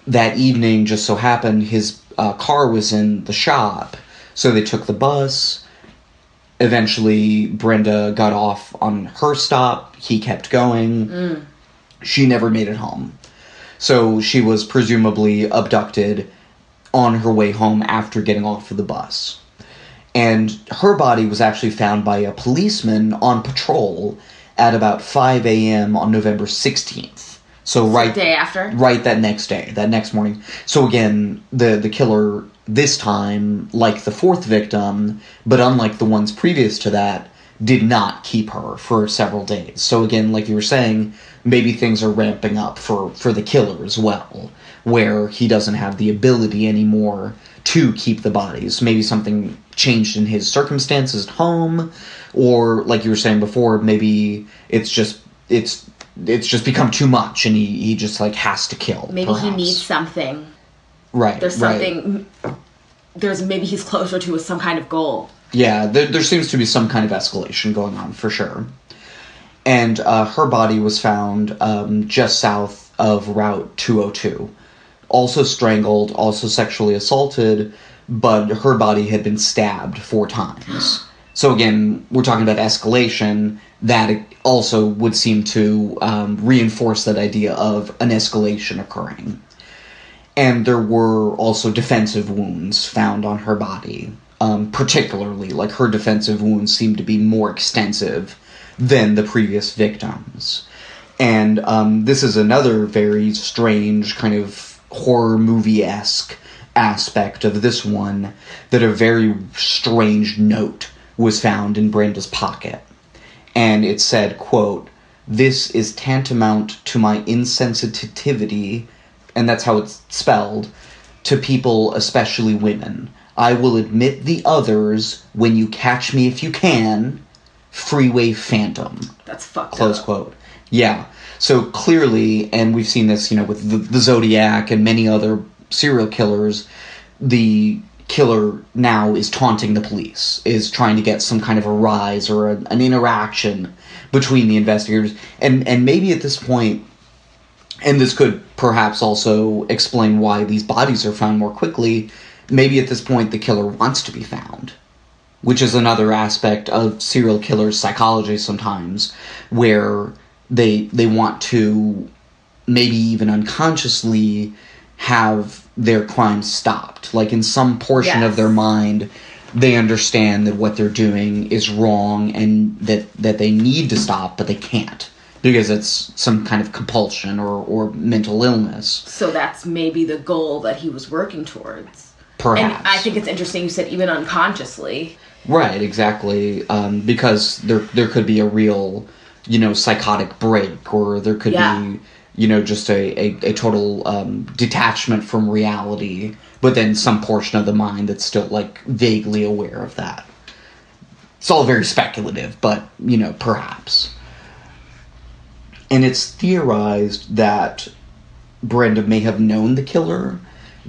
that evening just so happened his car was in the shop. So they took the bus. Eventually, Brenda got off on her stop. He kept going. She never made it home. So she was presumably abducted on her way home after getting off of the bus. And her body was actually found by a policeman on patrol at about 5 a.m. on November 16th. So right... The day after? Right, that next day, that next morning. So again, the killer, this time, like the 4th victim, but unlike the ones previous to that, did not keep her for several days. So again, like you were saying, maybe things are ramping up for the killer as well, where he doesn't have the ability anymore to keep the bodies. Maybe something changed in his circumstances at home, or like you were saying before, maybe it's just become too much, and he just like has to kill. Maybe perhaps. He needs something. Right. There's something. Right. Maybe he's closer to some kind of goal. Yeah, there seems to be some kind of escalation going on for sure. And her body was found just south of Route 202. Also strangled, also sexually assaulted, but her body had been stabbed 4 times. So again, we're talking about escalation. That also would seem to reinforce that idea of an escalation occurring. And there were also defensive wounds found on her body. Particularly, like, her defensive wounds seemed to be more extensive than the previous victims. And this is another very strange kind of horror movie-esque aspect of this one, that a very strange note was found in Brenda's pocket. And it said, quote, "This is tantamount to my insensitivity," and that's how it's spelled, "to people, especially women. I will admit the others when you catch me if you can. Freeway Phantom." That's fucked Close up. quote. Yeah. So clearly, and we've seen this, with the Zodiac and many other serial killers, the killer now is taunting the police, is trying to get some kind of a rise or an interaction between the investigators. And maybe at this point, and this could perhaps also explain why these bodies are found more quickly, maybe at this point the killer wants to be found. Which is another aspect of serial killers' psychology sometimes, where they want to, maybe even unconsciously, have their crimes stopped. Like, in some portion of their mind, they understand that what they're doing is wrong and that they need to stop, but they can't. Because it's some kind of compulsion or mental illness. So that's maybe the goal that he was working towards. Perhaps. And I think it's interesting you said even unconsciously. Right, exactly. Because there could be a real, psychotic break, or there could be, just a total detachment from reality, but then some portion of the mind that's still, like, vaguely aware of that. It's all very speculative, but, perhaps. And it's theorized that Brenda may have known the killer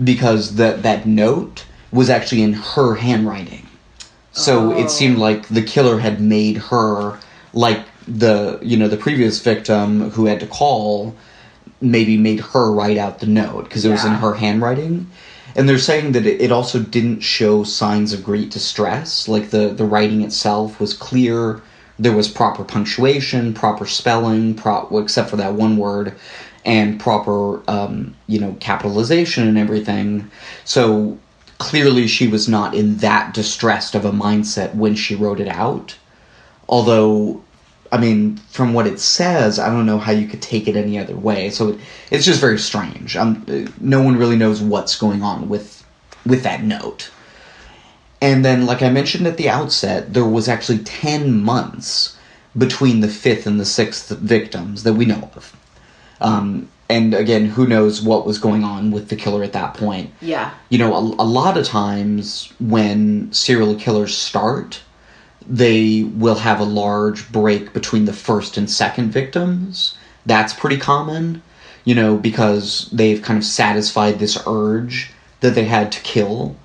because that note was actually in her handwriting. So it seemed like the killer had made her, like the previous victim who had to call, maybe made her write out the note because it was in her handwriting. And they're saying that it also didn't show signs of great distress. Like, the writing itself was clear. There was proper punctuation, proper spelling, except for that one word, and proper, capitalization and everything. So clearly she was not in that distressed of a mindset when she wrote it out. Although, I mean, from what it says, I don't know how you could take it any other way. So it's just very strange. No one really knows what's going on with that note. And then, like I mentioned at the outset, there was actually 10 months between the 5th and the 6th victims that we know of. And again, who knows what was going on with the killer at that point. Yeah. A lot of times when serial killers start, they will have a large break between the first and second victims. That's pretty common, because they've kind of satisfied this urge that they had to kill,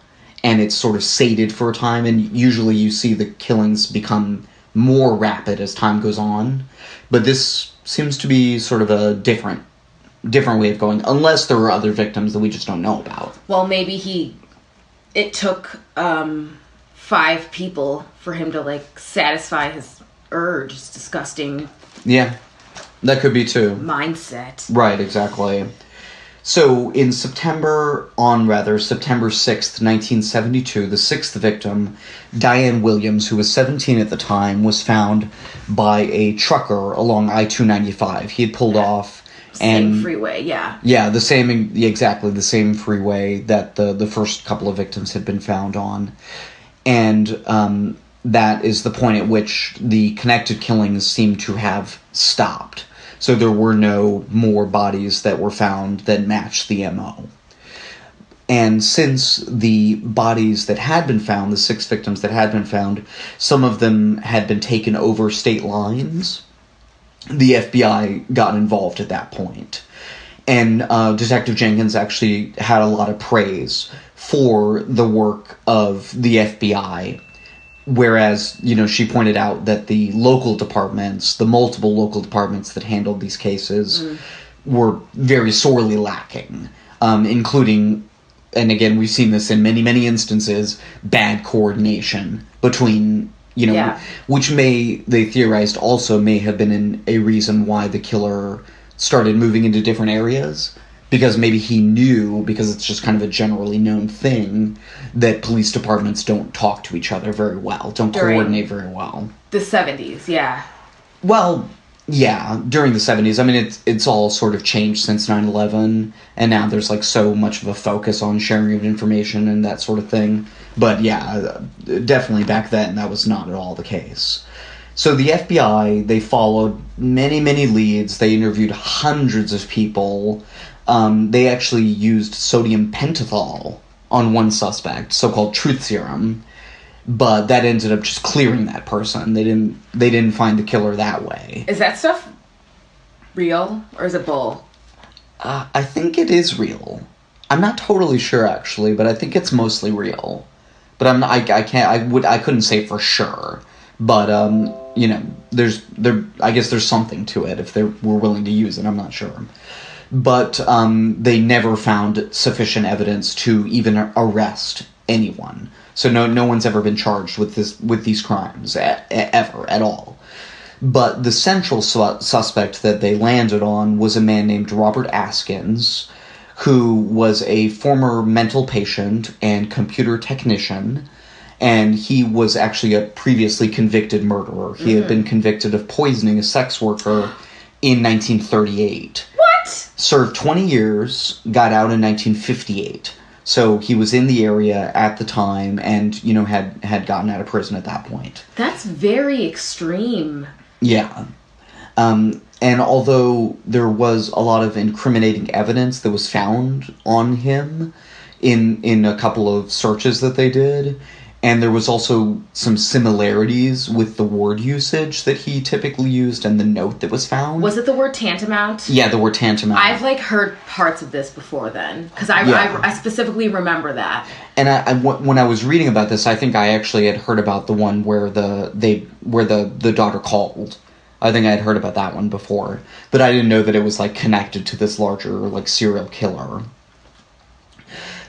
and it's sort of sated for a time, and usually you see the killings become more rapid as time goes on. But this seems to be sort of a different way of going, unless there were other victims that we just don't know about. Well, maybe it took 5 people for him to, like, satisfy his urge. It's disgusting. Yeah, that could be too. Mindset. Right, exactly. So, in September 6th, 1972, the 6th victim, Diane Williams, who was 17 at the time, was found by a trucker along I-295. He had pulled off. Same freeway, yeah. Yeah, exactly the same freeway that the first couple of victims had been found on. And that is the point at which the connected killings seem to have stopped. So there were no more bodies that were found that matched the MO. And since the bodies that had been found, the 6 victims that had been found, some of them had been taken over state lines, the FBI got involved at that point. And Detective Jenkins actually had a lot of praise for the work of the FBI Whereas, you know, she pointed out that the local departments, the multiple local departments that handled these cases, were very sorely lacking, including, and again, we've seen this in many, many instances, bad coordination between, you know, which they theorized also may have been a reason why the killer started moving into different areas. Because maybe he knew, because it's just kind of a generally known thing, that police departments don't talk to each other very well, don't coordinate very well. The 70s, yeah. Well, yeah, during the 70s. I mean, it's all sort of changed since 9/11, and now there's, like, so much of a focus on sharing of information and that sort of thing. But, yeah, definitely back then that was not at all the case. So the FBI, they followed many, many leads. They interviewed hundreds of people. They actually used sodium pentothal on one suspect, so-called truth serum, but that ended up just clearing that person. They didn't find the killer that way. Is that stuff real, or is it bull? I think it is real. I'm not totally sure, actually, but I think it's mostly real. But I couldn't say for sure. But, you know, I guess there's something to it if they were willing to use it. I'm not sure. But they never found sufficient evidence to even arrest anyone. So no one's ever been charged with these crimes ever at all. But the central suspect that they landed on was a man named Robert Askins, who was a former mental patient and computer technician, and he was actually a previously convicted murderer. He had been convicted of poisoning a sex worker in 1938. Served 20 years, got out in 1958. So he was in the area at the time and, you know, had gotten out of prison at that point. That's very extreme. Yeah. And although there was a lot of incriminating evidence that was found on him in a couple of searches that they did, and there was also some similarities with the word usage that he typically used and the note that was found. Was it the word tantamount? Yeah, the word tantamount. I've, like, heard parts of this before then. Because I specifically remember that. And when I was reading about this, I think I actually had heard about the one where the daughter called. I think I had heard about that one before. But I didn't know that it was, like, connected to this larger, like, serial killer.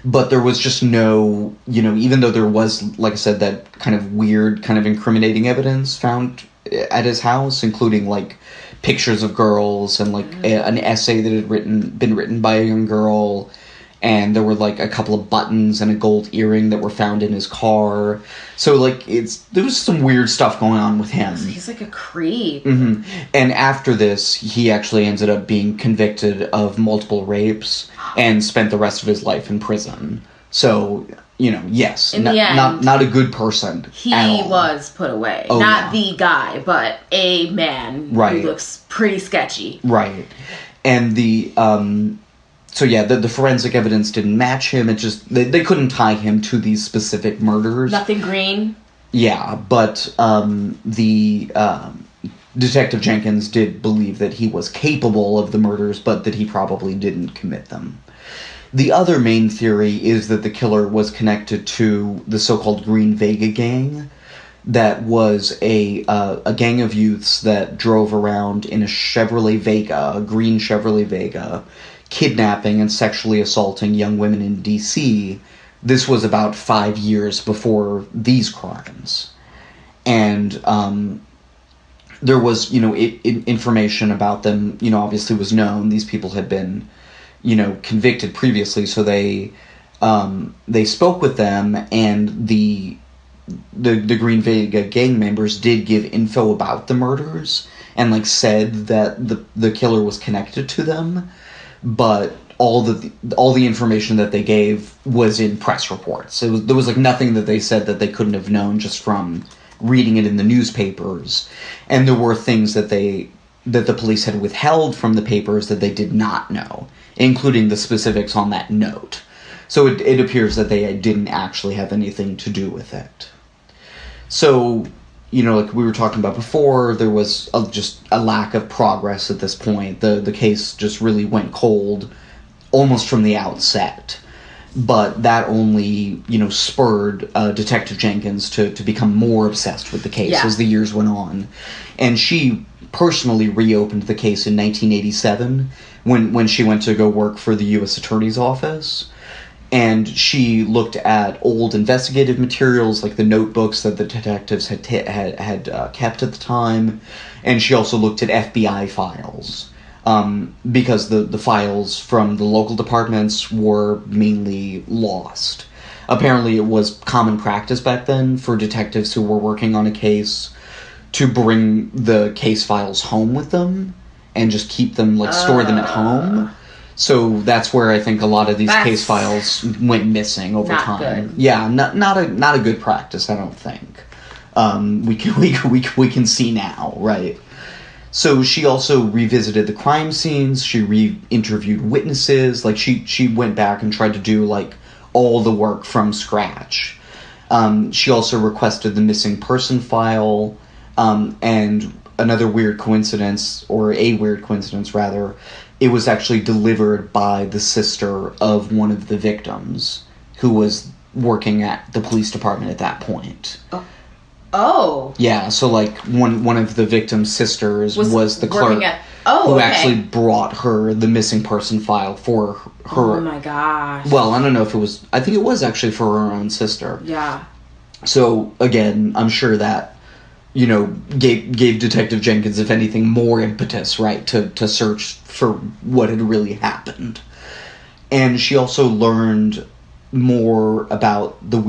But there was just no, you know, even though there was, like I said, that kind of weird, kind of incriminating evidence found at his house, including, like, pictures of girls and, like, an essay that had been written by a young girl, and there were, like, a couple of buttons and a gold earring that were found in his car. So, like, there was some weird stuff going on with him. He's like a creep. Mm-hmm. And after this, he actually ended up being convicted of multiple rapes and spent the rest of his life in prison. So, you know, yes, in the end, not a good person. He was put away. Oh, not the guy, but a man who looks pretty sketchy. Right. And so yeah, the forensic evidence didn't match him. It just they couldn't tie him to these specific murders. Nothing green. Yeah, but Detective Jenkins did believe that he was capable of the murders, but that he probably didn't commit them. The other main theory is that the killer was connected to the so-called Green Vega gang. That was a gang of youths that drove around in a Chevrolet Vega, a green Chevrolet Vega, kidnapping and sexually assaulting young women in D.C. This was about 5 years before these crimes. And there was, you know, information about them, you know, obviously was known. These people had been, you know, convicted previously, so they spoke with them, and the Green Vega gang members did give info about the murders and, like, said that the killer was connected to them, but all the information that they gave was in press reports. There was like nothing that they said that they couldn't have known just from reading it in the newspapers, and there were things that the police had withheld from the papers that they did not know, including the specifics on that note. So it appears that they didn't actually have anything to do with it. So, you know, like we were talking about before, there was just a lack of progress at this point. The case just really went cold almost from the outset. But that only, spurred Detective Jenkins to become more obsessed with the case as the years went on. And she personally reopened the case in 1987 when she went to go work for the U.S. Attorney's Office. And she looked at old investigative materials, like the notebooks that the detectives had kept at the time. And she also looked at FBI files. Because the files from the local departments were mainly lost. Apparently it was common practice back then for detectives who were working on a case to bring the case files home with them and just keep them, store them at home. So that's where I think a lot of these case files went missing over time. Good. Yeah, not a good practice, I don't think. We can see now, right? So she also revisited the crime scenes. She re-interviewed witnesses. She went back and tried to do all the work from scratch. She also requested the missing person file. And another weird coincidence, or a weird coincidence rather, it was actually delivered by the sister of one of the victims, who was working at the police department at that point. Oh. Yeah, so one of the victim's sisters was the clerk who actually brought her the missing person file for her. Oh my gosh. Well, I don't know if it was, I think it was actually for her own sister. Yeah. So again, I'm sure that, gave Detective Jenkins, if anything, more impetus, right, to search for what had really happened. And she also learned more about the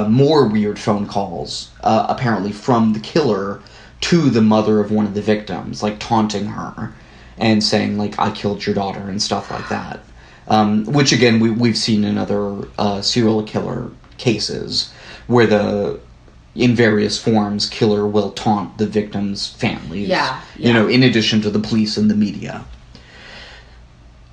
more weird phone calls, apparently from the killer to the mother of one of the victims, taunting her and saying, I killed your daughter and stuff like that. Which, again, we've seen in other serial killer cases where in various forms, killer will taunt the victim's families. Yeah. In addition to the police and the media.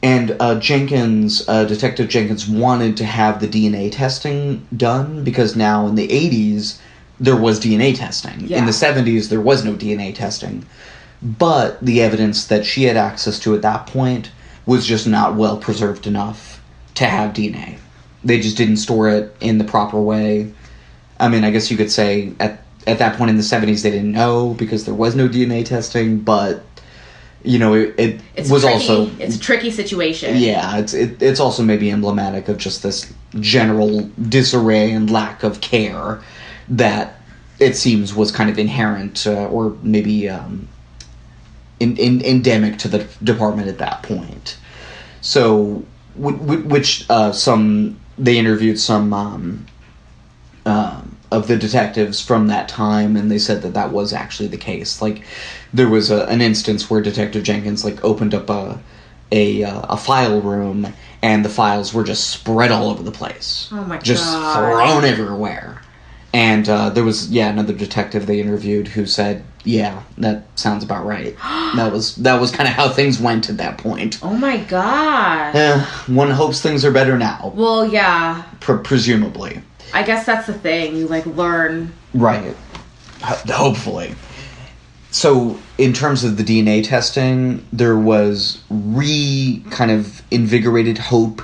And Detective Jenkins wanted to have the DNA testing done because now in the 80s, there was DNA testing. Yeah. In the 70s, there was no DNA testing. But the evidence that she had access to at that point was just not well preserved enough to have DNA. They just didn't store it in the proper way. I mean, I guess you could say at that point in the 70s they didn't know because there was no DNA testing, but it's a tricky situation. Yeah, it's also maybe emblematic of just this general disarray and lack of care that it seems was kind of inherent or maybe endemic to the department at that point. So, they interviewed some of the detectives from that time, and they said that was actually the case. There was an instance where Detective Jenkins opened up a file room, and the files were just spread all over the place. Oh my god! Just thrown everywhere. And there was another detective they interviewed who said, "Yeah, that sounds about right." that was kind of how things went at that point. Oh my god! One hopes things are better now. Well, yeah. Presumably. I guess that's the thing. You learn. Right. Hopefully. So, in terms of the DNA testing, there was kind of invigorated hope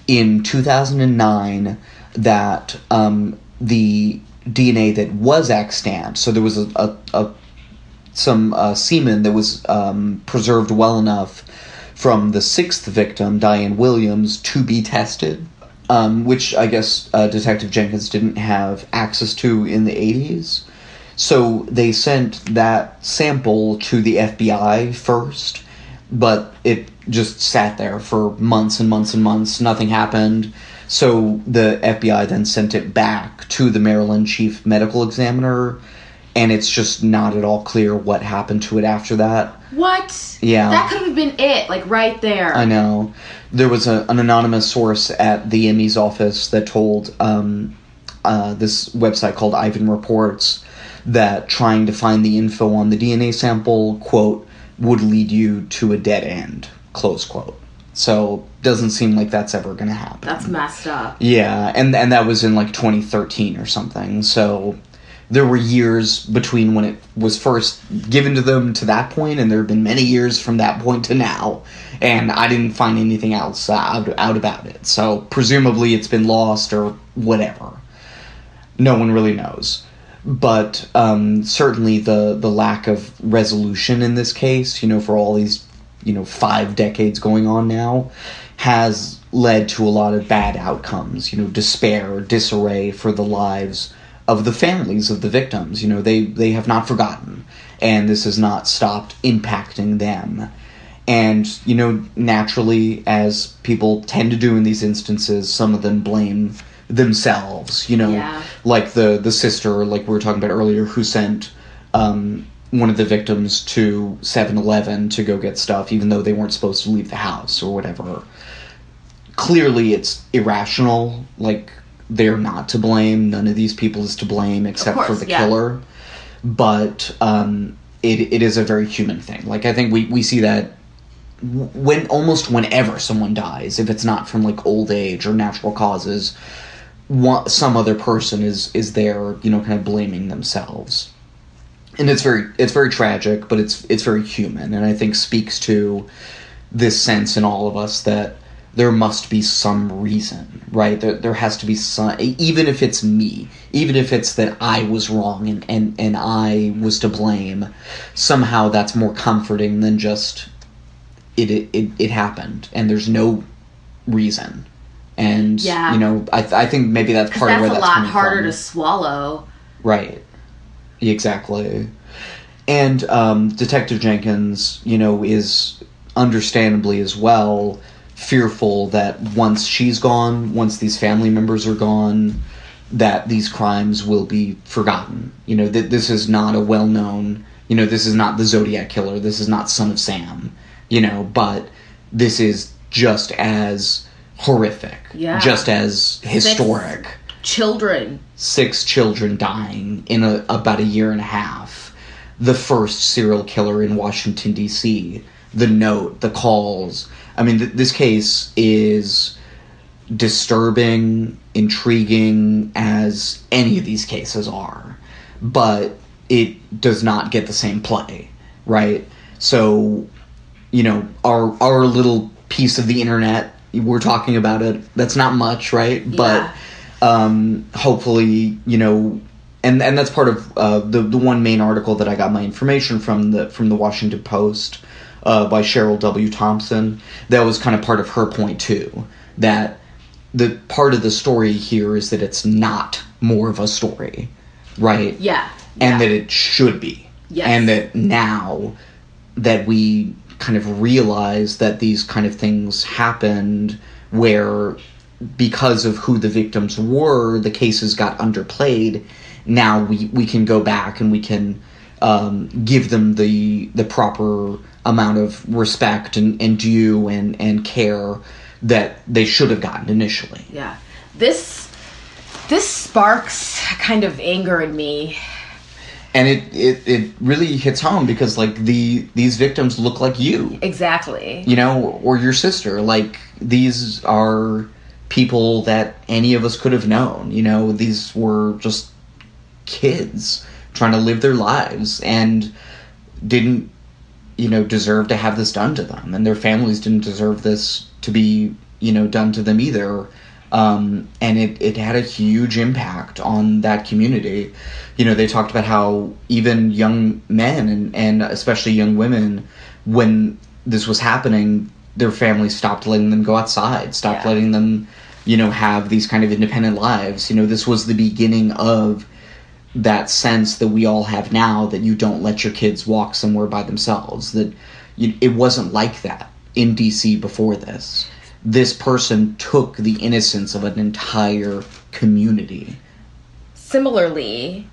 in 2009 that the DNA that was extant, so there was some semen that was preserved well enough from the sixth victim, Diane Williams, to be tested, which I guess Detective Jenkins didn't have access to in the 80s. So they sent that sample to the FBI first, but it just sat there for months and months and months. Nothing happened. So the FBI then sent it back to the Maryland Chief Medical Examiner, and it's just not at all clear what happened to it after that. What? Yeah. That could have been it, right there. I know. There was an anonymous source at the ME's office that told this website called Ivan Reports that trying to find the info on the DNA sample, quote, would lead you to a dead end, close quote. So, doesn't seem like that's ever going to happen. That's messed up. Yeah, and that was in 2013 or something. So, there were years between when it was first given to them to that point, and there have been many years from that point to now, and I didn't find anything else out about it. So presumably it's been lost or whatever. No one really knows. But certainly the lack of resolution in this case, for all these, 5 decades going on now, has led to a lot of bad outcomes, despair, disarray for the lives of the families of the victims. They have not forgotten, and this has not stopped impacting them. And, naturally, as people tend to do in these instances, some of them blame themselves, like the sister, like we were talking about earlier, who sent one of the victims to 7-Eleven to go get stuff, even though they weren't supposed to leave the house or whatever. Clearly, it's irrational. Like, they're not to blame. None of these people is to blame except for the killer. But it is a very human thing. Like, I think we see that almost whenever someone dies, if it's not from like old age or natural causes, some other person is there, kind of blaming themselves. And it's very tragic, but it's very human, and I think speaks to this sense in all of us that there must be some reason, right? There has to be some, even if it's me, even if it's that I was wrong and I was to blame, somehow that's more comforting than just it happened and there's no reason. And, I think maybe that's part of where that's coming from. That's a lot harder to swallow. Right. Exactly. And Detective Jenkins, is understandably as well fearful that once she's gone, once these family members are gone, that these crimes will be forgotten. That this is not a well-known, this is not the Zodiac Killer, this is not Son of Sam, but this is just as horrific, just as historic. 6 children dying in about a year and a half. The first serial killer in Washington, D.C., the note, the calls. I mean, this case is disturbing, intriguing, as any of these cases are. But it does not get the same play, right? So, our little piece of the internet, we're talking about it, that's not much, right? Yeah. But hopefully, and that's part of the one main article that I got my information from the Washington Post by Cheryl W. Thompson. That was kind of part of her point too, that the part of the story here is that it's not more of a story, right? Yeah. And that it should be. Yes. And that now that we kind of realize that these kind of things happened where, because of who the victims were, the cases got underplayed. Now we can go back and we can give them the proper amount of respect and due and care that they should have gotten initially. Yeah. This sparks kind of anger in me. And it really hits home because, like, these victims look like you. Exactly. Or your sister. Like, these are people that any of us could have known. These were just kids trying to live their lives and didn't, deserve to have this done to them. And their families didn't deserve this to be, done to them either. And it had a huge impact on that community. They talked about how even young men and especially young women, when this was happening, their families stopped letting them go outside, stopped letting them, have these kind of independent lives. This was the beginning of that sense that we all have now, that you don't let your kids walk somewhere by themselves. That it wasn't like that in DC before this. This person took the innocence of an entire community. Similarly,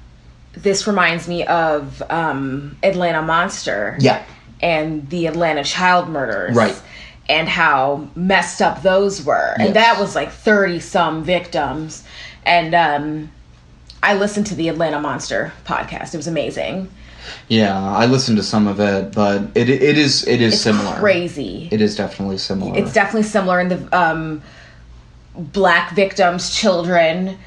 this reminds me of Atlanta Monster. Yeah. And the Atlanta child murders. Right. And how messed up those were. Yes. And that was like 30-some victims. And I listened to the Atlanta Monster podcast. It was amazing. Yeah, I listened to some of it, but it is similar. Crazy. It is definitely similar. It's definitely similar in the black victims, children.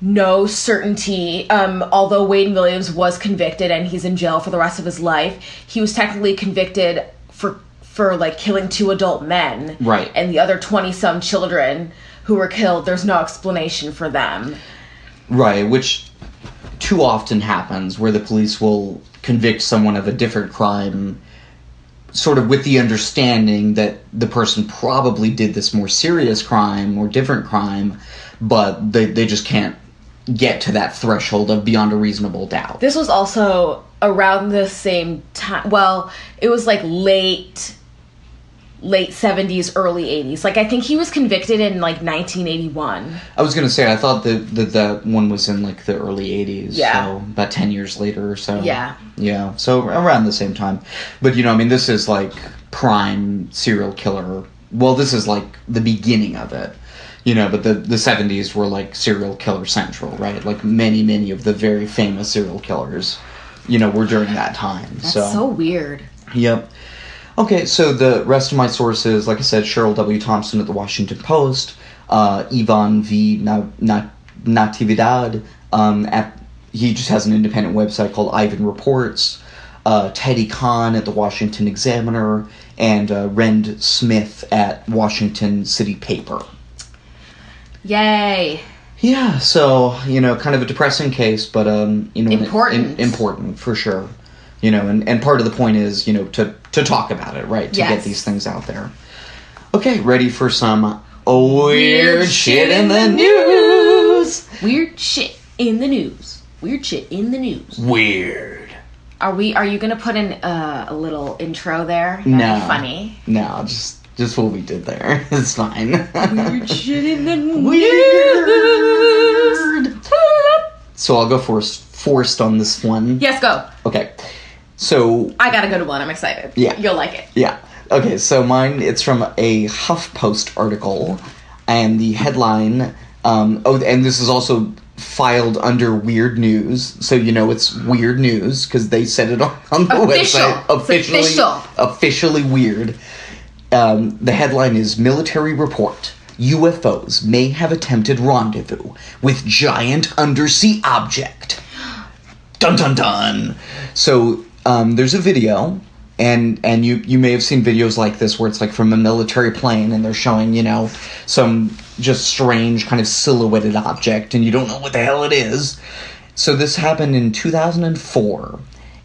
no certainty. Although Wayne Williams was convicted and he's in jail for the rest of his life, he was technically convicted for like killing 2 adult men. Right. And the other 20-some children who were killed, there's no explanation for them. Right, which too often happens, where the police will convict someone of a different crime, sort of with the understanding that the person probably did this more serious crime or different crime, but they just can't get to that threshold of beyond a reasonable doubt. This was also around the same time. Well, it was like late 70s, early 80s. Like, I think he was convicted in, like, 1981. I was going to say, I thought that one was in, like, the early 80s. Yeah. So, about 10 years later or so. Yeah. Yeah, so around the same time. But, I mean, this is, like, prime serial killer. Well, this is, like, the beginning of it. But the 70s were, like, serial killer central, right? Like, many of the very famous serial killers, were during that time. That's so weird. Yep. Okay, so the rest of my sources, like I said, Cheryl W. Thompson at the Washington Post, Ivan V. Natividad, he just has an independent website called Ivan Reports, Teddy Kahn at the Washington Examiner, and Rend Smith at Washington City Paper. Yay. Yeah, so, kind of a depressing case, but, important. Important, for sure. And part of the point is, to talk about it, right? To get these things out there. Okay, ready for some weird shit in the news? Weird shit in the news. Weird shit in the news. Weird. Are you gonna put in a little intro there? No. Funny. No, just what we did there. It's fine. Weird shit in the news. Weird. So I'll go forced on this one. Yes, go. Okay. So I got a good one. I'm excited. Yeah. You'll like it. Yeah. Okay, so mine, it's from a HuffPost article, and the headline, and this is also filed under weird news, so it's weird news, because they said it on the website. Officially weird. The headline is, Military Report. UFOs may have attempted rendezvous with giant undersea object. Dun dun dun. So, there's a video, and you may have seen videos like this where it's like from a military plane and they're showing, some just strange kind of silhouetted object and you don't know what the hell it is. So this happened in 2004,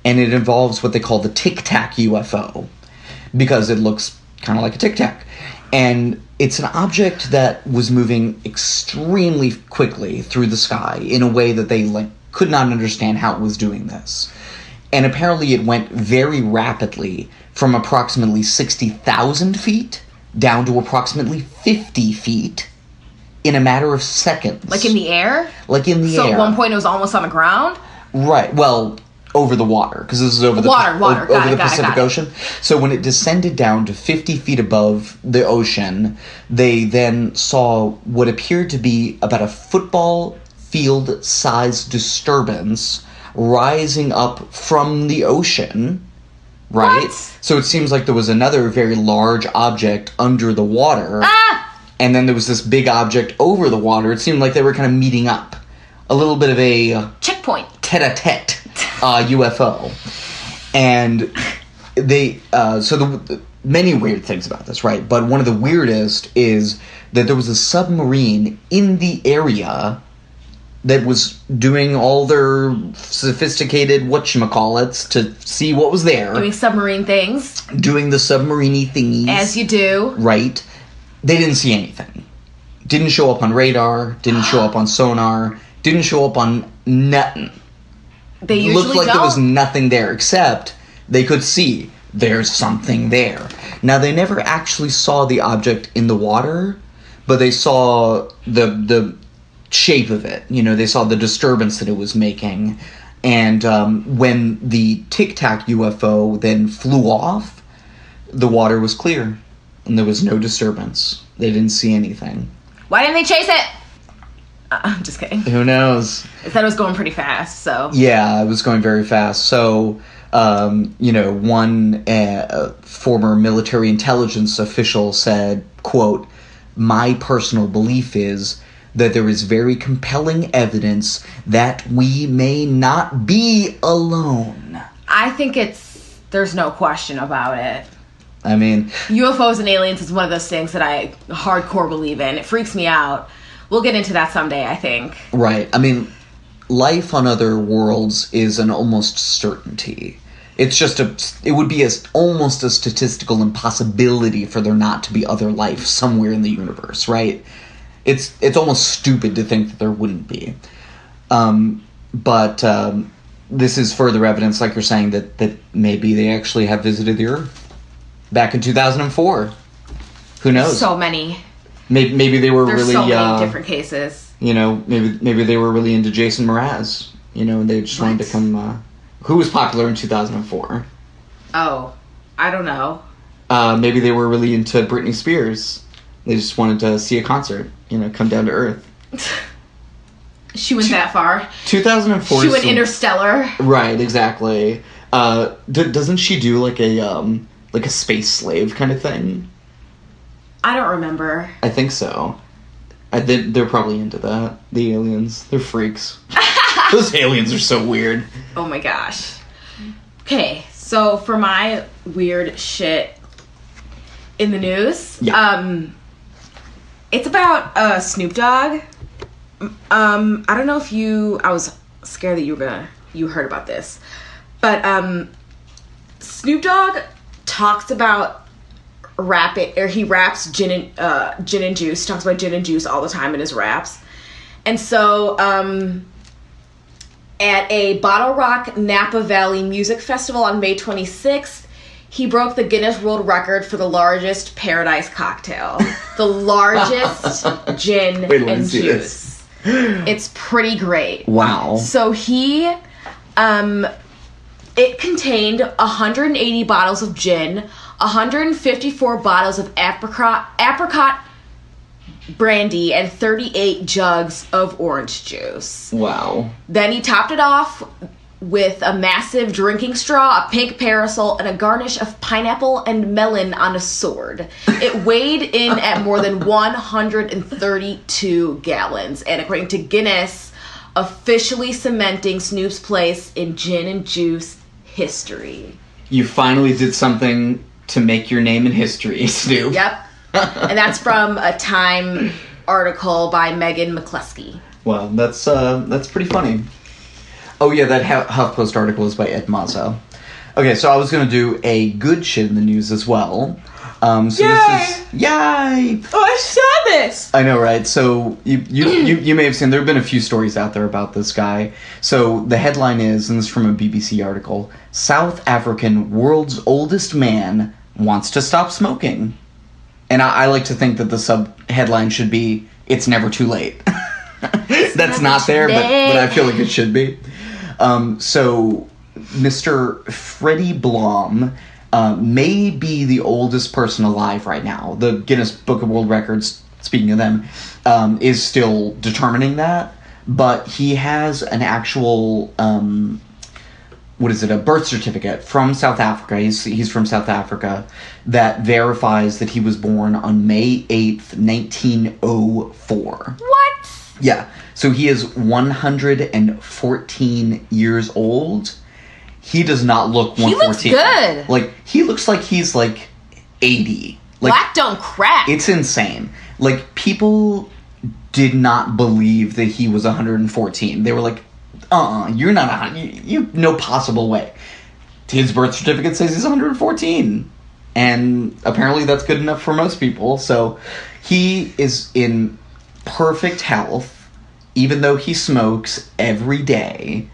and it involves what they call the Tic Tac UFO, because it looks kind of like a Tic Tac. And it's an object that was moving extremely quickly through the sky in a way that they could not understand how it was doing this. And apparently it went very rapidly from approximately 60,000 feet down to approximately 50 feet in a matter of seconds. Like in the air? Like in the air. So at one point it was almost on the ground? Right. Well, over the water, because this is over the water. Over the Pacific Ocean. So when it descended down to 50 feet above the ocean, they then saw what appeared to be about a football field-sized disturbance rising up from the ocean, right? What? So it seems like there was another very large object under the water, and then there was this big object over the water. It seemed like they were kind of meeting up. A little bit of a... checkpoint. Tete-a-tete UFO. And they... so the many weird things about this, right? But one of the weirdest is that there was a submarine in the area that was doing all their sophisticated whatchamacallits to see what was there. Doing submarine things. Doing the submarine-y thingies. As you do. Right. They didn't see anything. Didn't show up on radar. Didn't show up on sonar. Didn't show up on nothing. They usually looked like there was nothing there, except they could see there's something there. Now, they never actually saw the object in the water, but they saw the shape of it. They saw the disturbance that it was making. And when the Tic Tac UFO then flew off, the water was clear, and there was no disturbance. They didn't see anything. Why didn't they chase it? I'm just kidding. Who knows? I thought it was going pretty fast, so... Yeah, it was going very fast. So, one former military intelligence official said, quote, "My personal belief is that there is very compelling evidence that we may not be alone. I think there's no question about it. I mean... UFOs and aliens is one of those things that I hardcore believe in. It freaks me out. We'll get into that someday, I think. Right. I mean, life on other worlds is an almost certainty. It's just it would be almost a statistical impossibility for there not to be other life somewhere in the universe, right? It's almost stupid to think that there wouldn't be. But this is further evidence, like you're saying, that maybe they actually have visited the Earth back in 2004. Who knows? So many. Maybe they were There's really... so many different cases. You know, maybe they were really into Jason Mraz. You know, and they just wanted to come... who was popular in 2004? Oh, I don't know. Maybe they were really into Britney Spears. They just wanted to see a concert. You know, come down to Earth. She went that far. 2004. She went interstellar. Right, exactly. Doesn't she do like a space slave kind of thing? I don't remember. I think so. They're probably into that. The aliens. They're freaks. Those aliens are so weird. Oh my gosh. Okay, so for my weird shit in the news, it's about Snoop Dogg. I don't know if I was scared that you heard about this, but Snoop Dogg talks about he raps gin and juice. Talks about gin and juice all the time in his raps. And so at a Bottle Rock Napa Valley Music Festival on May 26th, he broke the Guinness World Record for the largest Paradise cocktail. The largest gin and juice. It's pretty great. Wow. So it contained 180 bottles of gin, 154 bottles of apricot brandy, and 38 jugs of orange juice. Wow. Then he topped it off with a massive drinking straw, a pink parasol, and a garnish of pineapple and melon on a sword. It weighed in at more than 132 gallons, and according to Guinness, officially cementing Snoop's place in gin and juice history. You finally did something to make your name in history, Snoop. Yep. And that's from a Time article by Megan McCluskey. Wow, that's pretty funny. Oh yeah, that HuffPost article is by Ed Mazza. Okay, so I was gonna do a good shit in the news as well. Yay! This is yay! Oh, I saw this. I know, right? So you may have seen there have been a few stories out there about this guy. So the headline is, and this is from a BBC article: South African world's oldest man wants to stop smoking. And I like to think that the sub-headline should be, it's never too late. That's not there, but I feel like it should be. So, Mr. Freddie Blom may be the oldest person alive right now. The Guinness Book of World Records, speaking of them, is still determining that. But he has an actual... a birth certificate from South Africa. He's from South Africa that verifies that he was born on May 8th, 1904. What? Yeah. So he is 114 years old. He does not look 114. He looks good. Like, he looks like he's, 80. Black don't crack. It's insane. People did not believe that he was 114. They were like, you're not you no possible way. His birth certificate says he's 114. And apparently that's good enough for most people. So he is in perfect health, even though he smokes every day.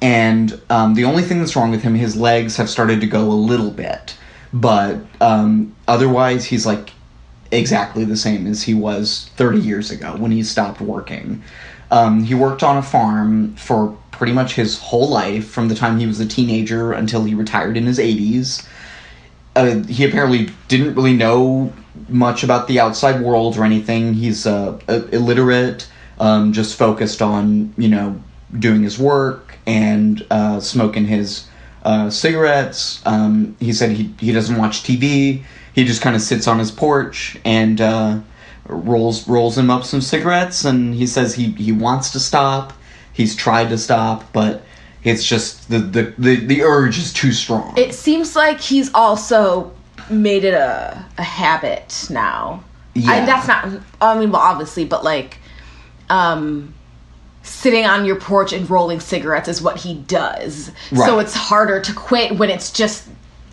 And the only thing that's wrong with him, his legs have started to go a little bit. But otherwise, he's exactly the same as he was 30 years ago when he stopped working. He worked on a farm for pretty much his whole life, from the time he was a teenager until he retired in his 80s. He apparently didn't really know much about the outside world or anything. He's illiterate, just focused on, doing his work and smoking his cigarettes. He said he doesn't watch TV. He just kind of sits on his porch and rolls him up some cigarettes, and he says he wants to stop. He's tried to stop, but it's just the urge is too strong. It seems like he's also made it a habit now. Yeah. That's not, I mean, well, obviously, but like, sitting on your porch and rolling cigarettes is what he does. Right. So it's harder to quit when it's just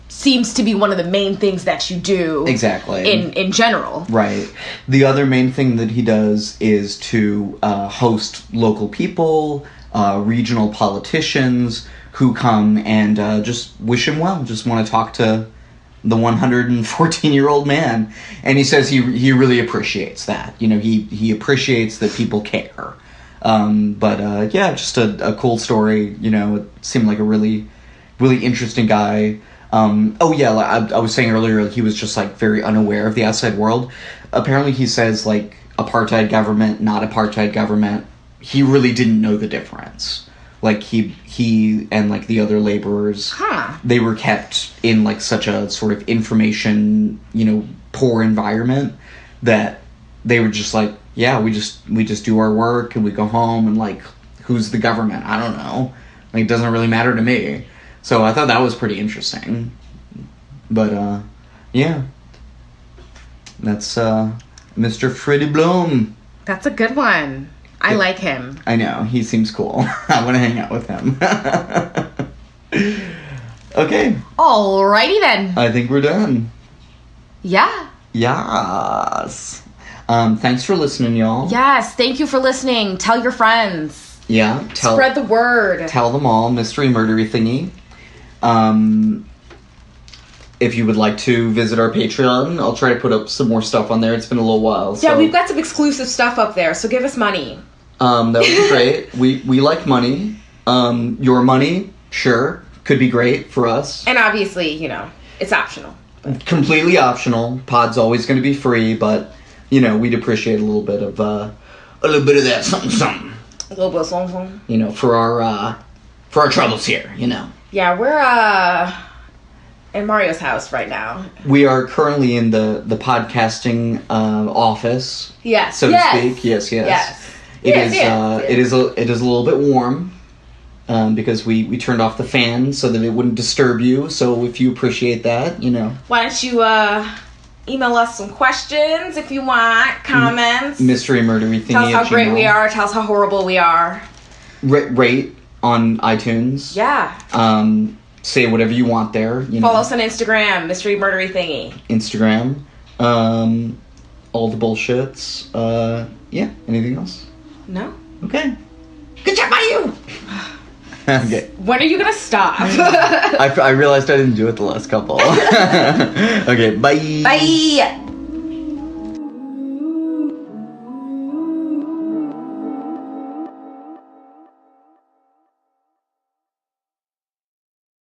seems to be one of the main things that you do. Exactly. In general. Right. The other main thing that he does is to host local people, regional politicians who come and just wish him well, just want to talk to the 114-year-old man. And he says he really appreciates that. You know, he appreciates that people care. Yeah, just a cool story. You know, it seemed like a really, really interesting guy. Like I was saying earlier, he was just, like, very unaware of the outside world. Apparently he says, like, apartheid government, not apartheid government. He really didn't know the difference. Like, he and, like, the other laborers, they were kept in, like, such a sort of information, you know, poor environment that they were just like, yeah, we just do our work and we go home, and, like, who's the government? I don't know. Like, it doesn't really matter to me. So I thought that was pretty interesting. But, yeah. That's, Mr. Freddie Bloom. That's a good one. I like him. I know. He seems cool. I want to hang out with him. Okay. Alrighty then. I think we're done. Yeah. Yes. Thanks for listening, y'all. Yes. Thank you for listening. Tell your friends. Yeah. Spread the word. Tell them all. Mystery Murdery thingy. If you would like to visit our Patreon, I'll try to put up some more stuff on there. It's been a little while. Yeah, we've got some exclusive stuff up there, so give us money. That would be great. We like money. Your money, sure, could be great for us. And obviously, you know, it's optional. Completely optional. Pod's always going to be free, but, you know, we'd appreciate a little bit of that something. A little bit of something. You know, for our troubles here, you know. Yeah, we're in Mario's house right now. We are currently in the podcasting office. Yes. So to speak. Yes. It is a little bit warm because we turned off the fan so that it wouldn't disturb you. So if you appreciate that, you know. Why don't you email us some questions if you want, comments. Mystery Murdery thingy. Tell us how great we are. Tell us how horrible we are. Rate on iTunes. Yeah. Say whatever you want there. You Follow know. us on Instagram, Mystery Murdery thingy. Instagram. All the bullshits. Yeah. Anything else? No. Okay. Good job by you. Okay. When are you gonna stop? I realized I didn't do it the last couple. Okay. Bye. Bye.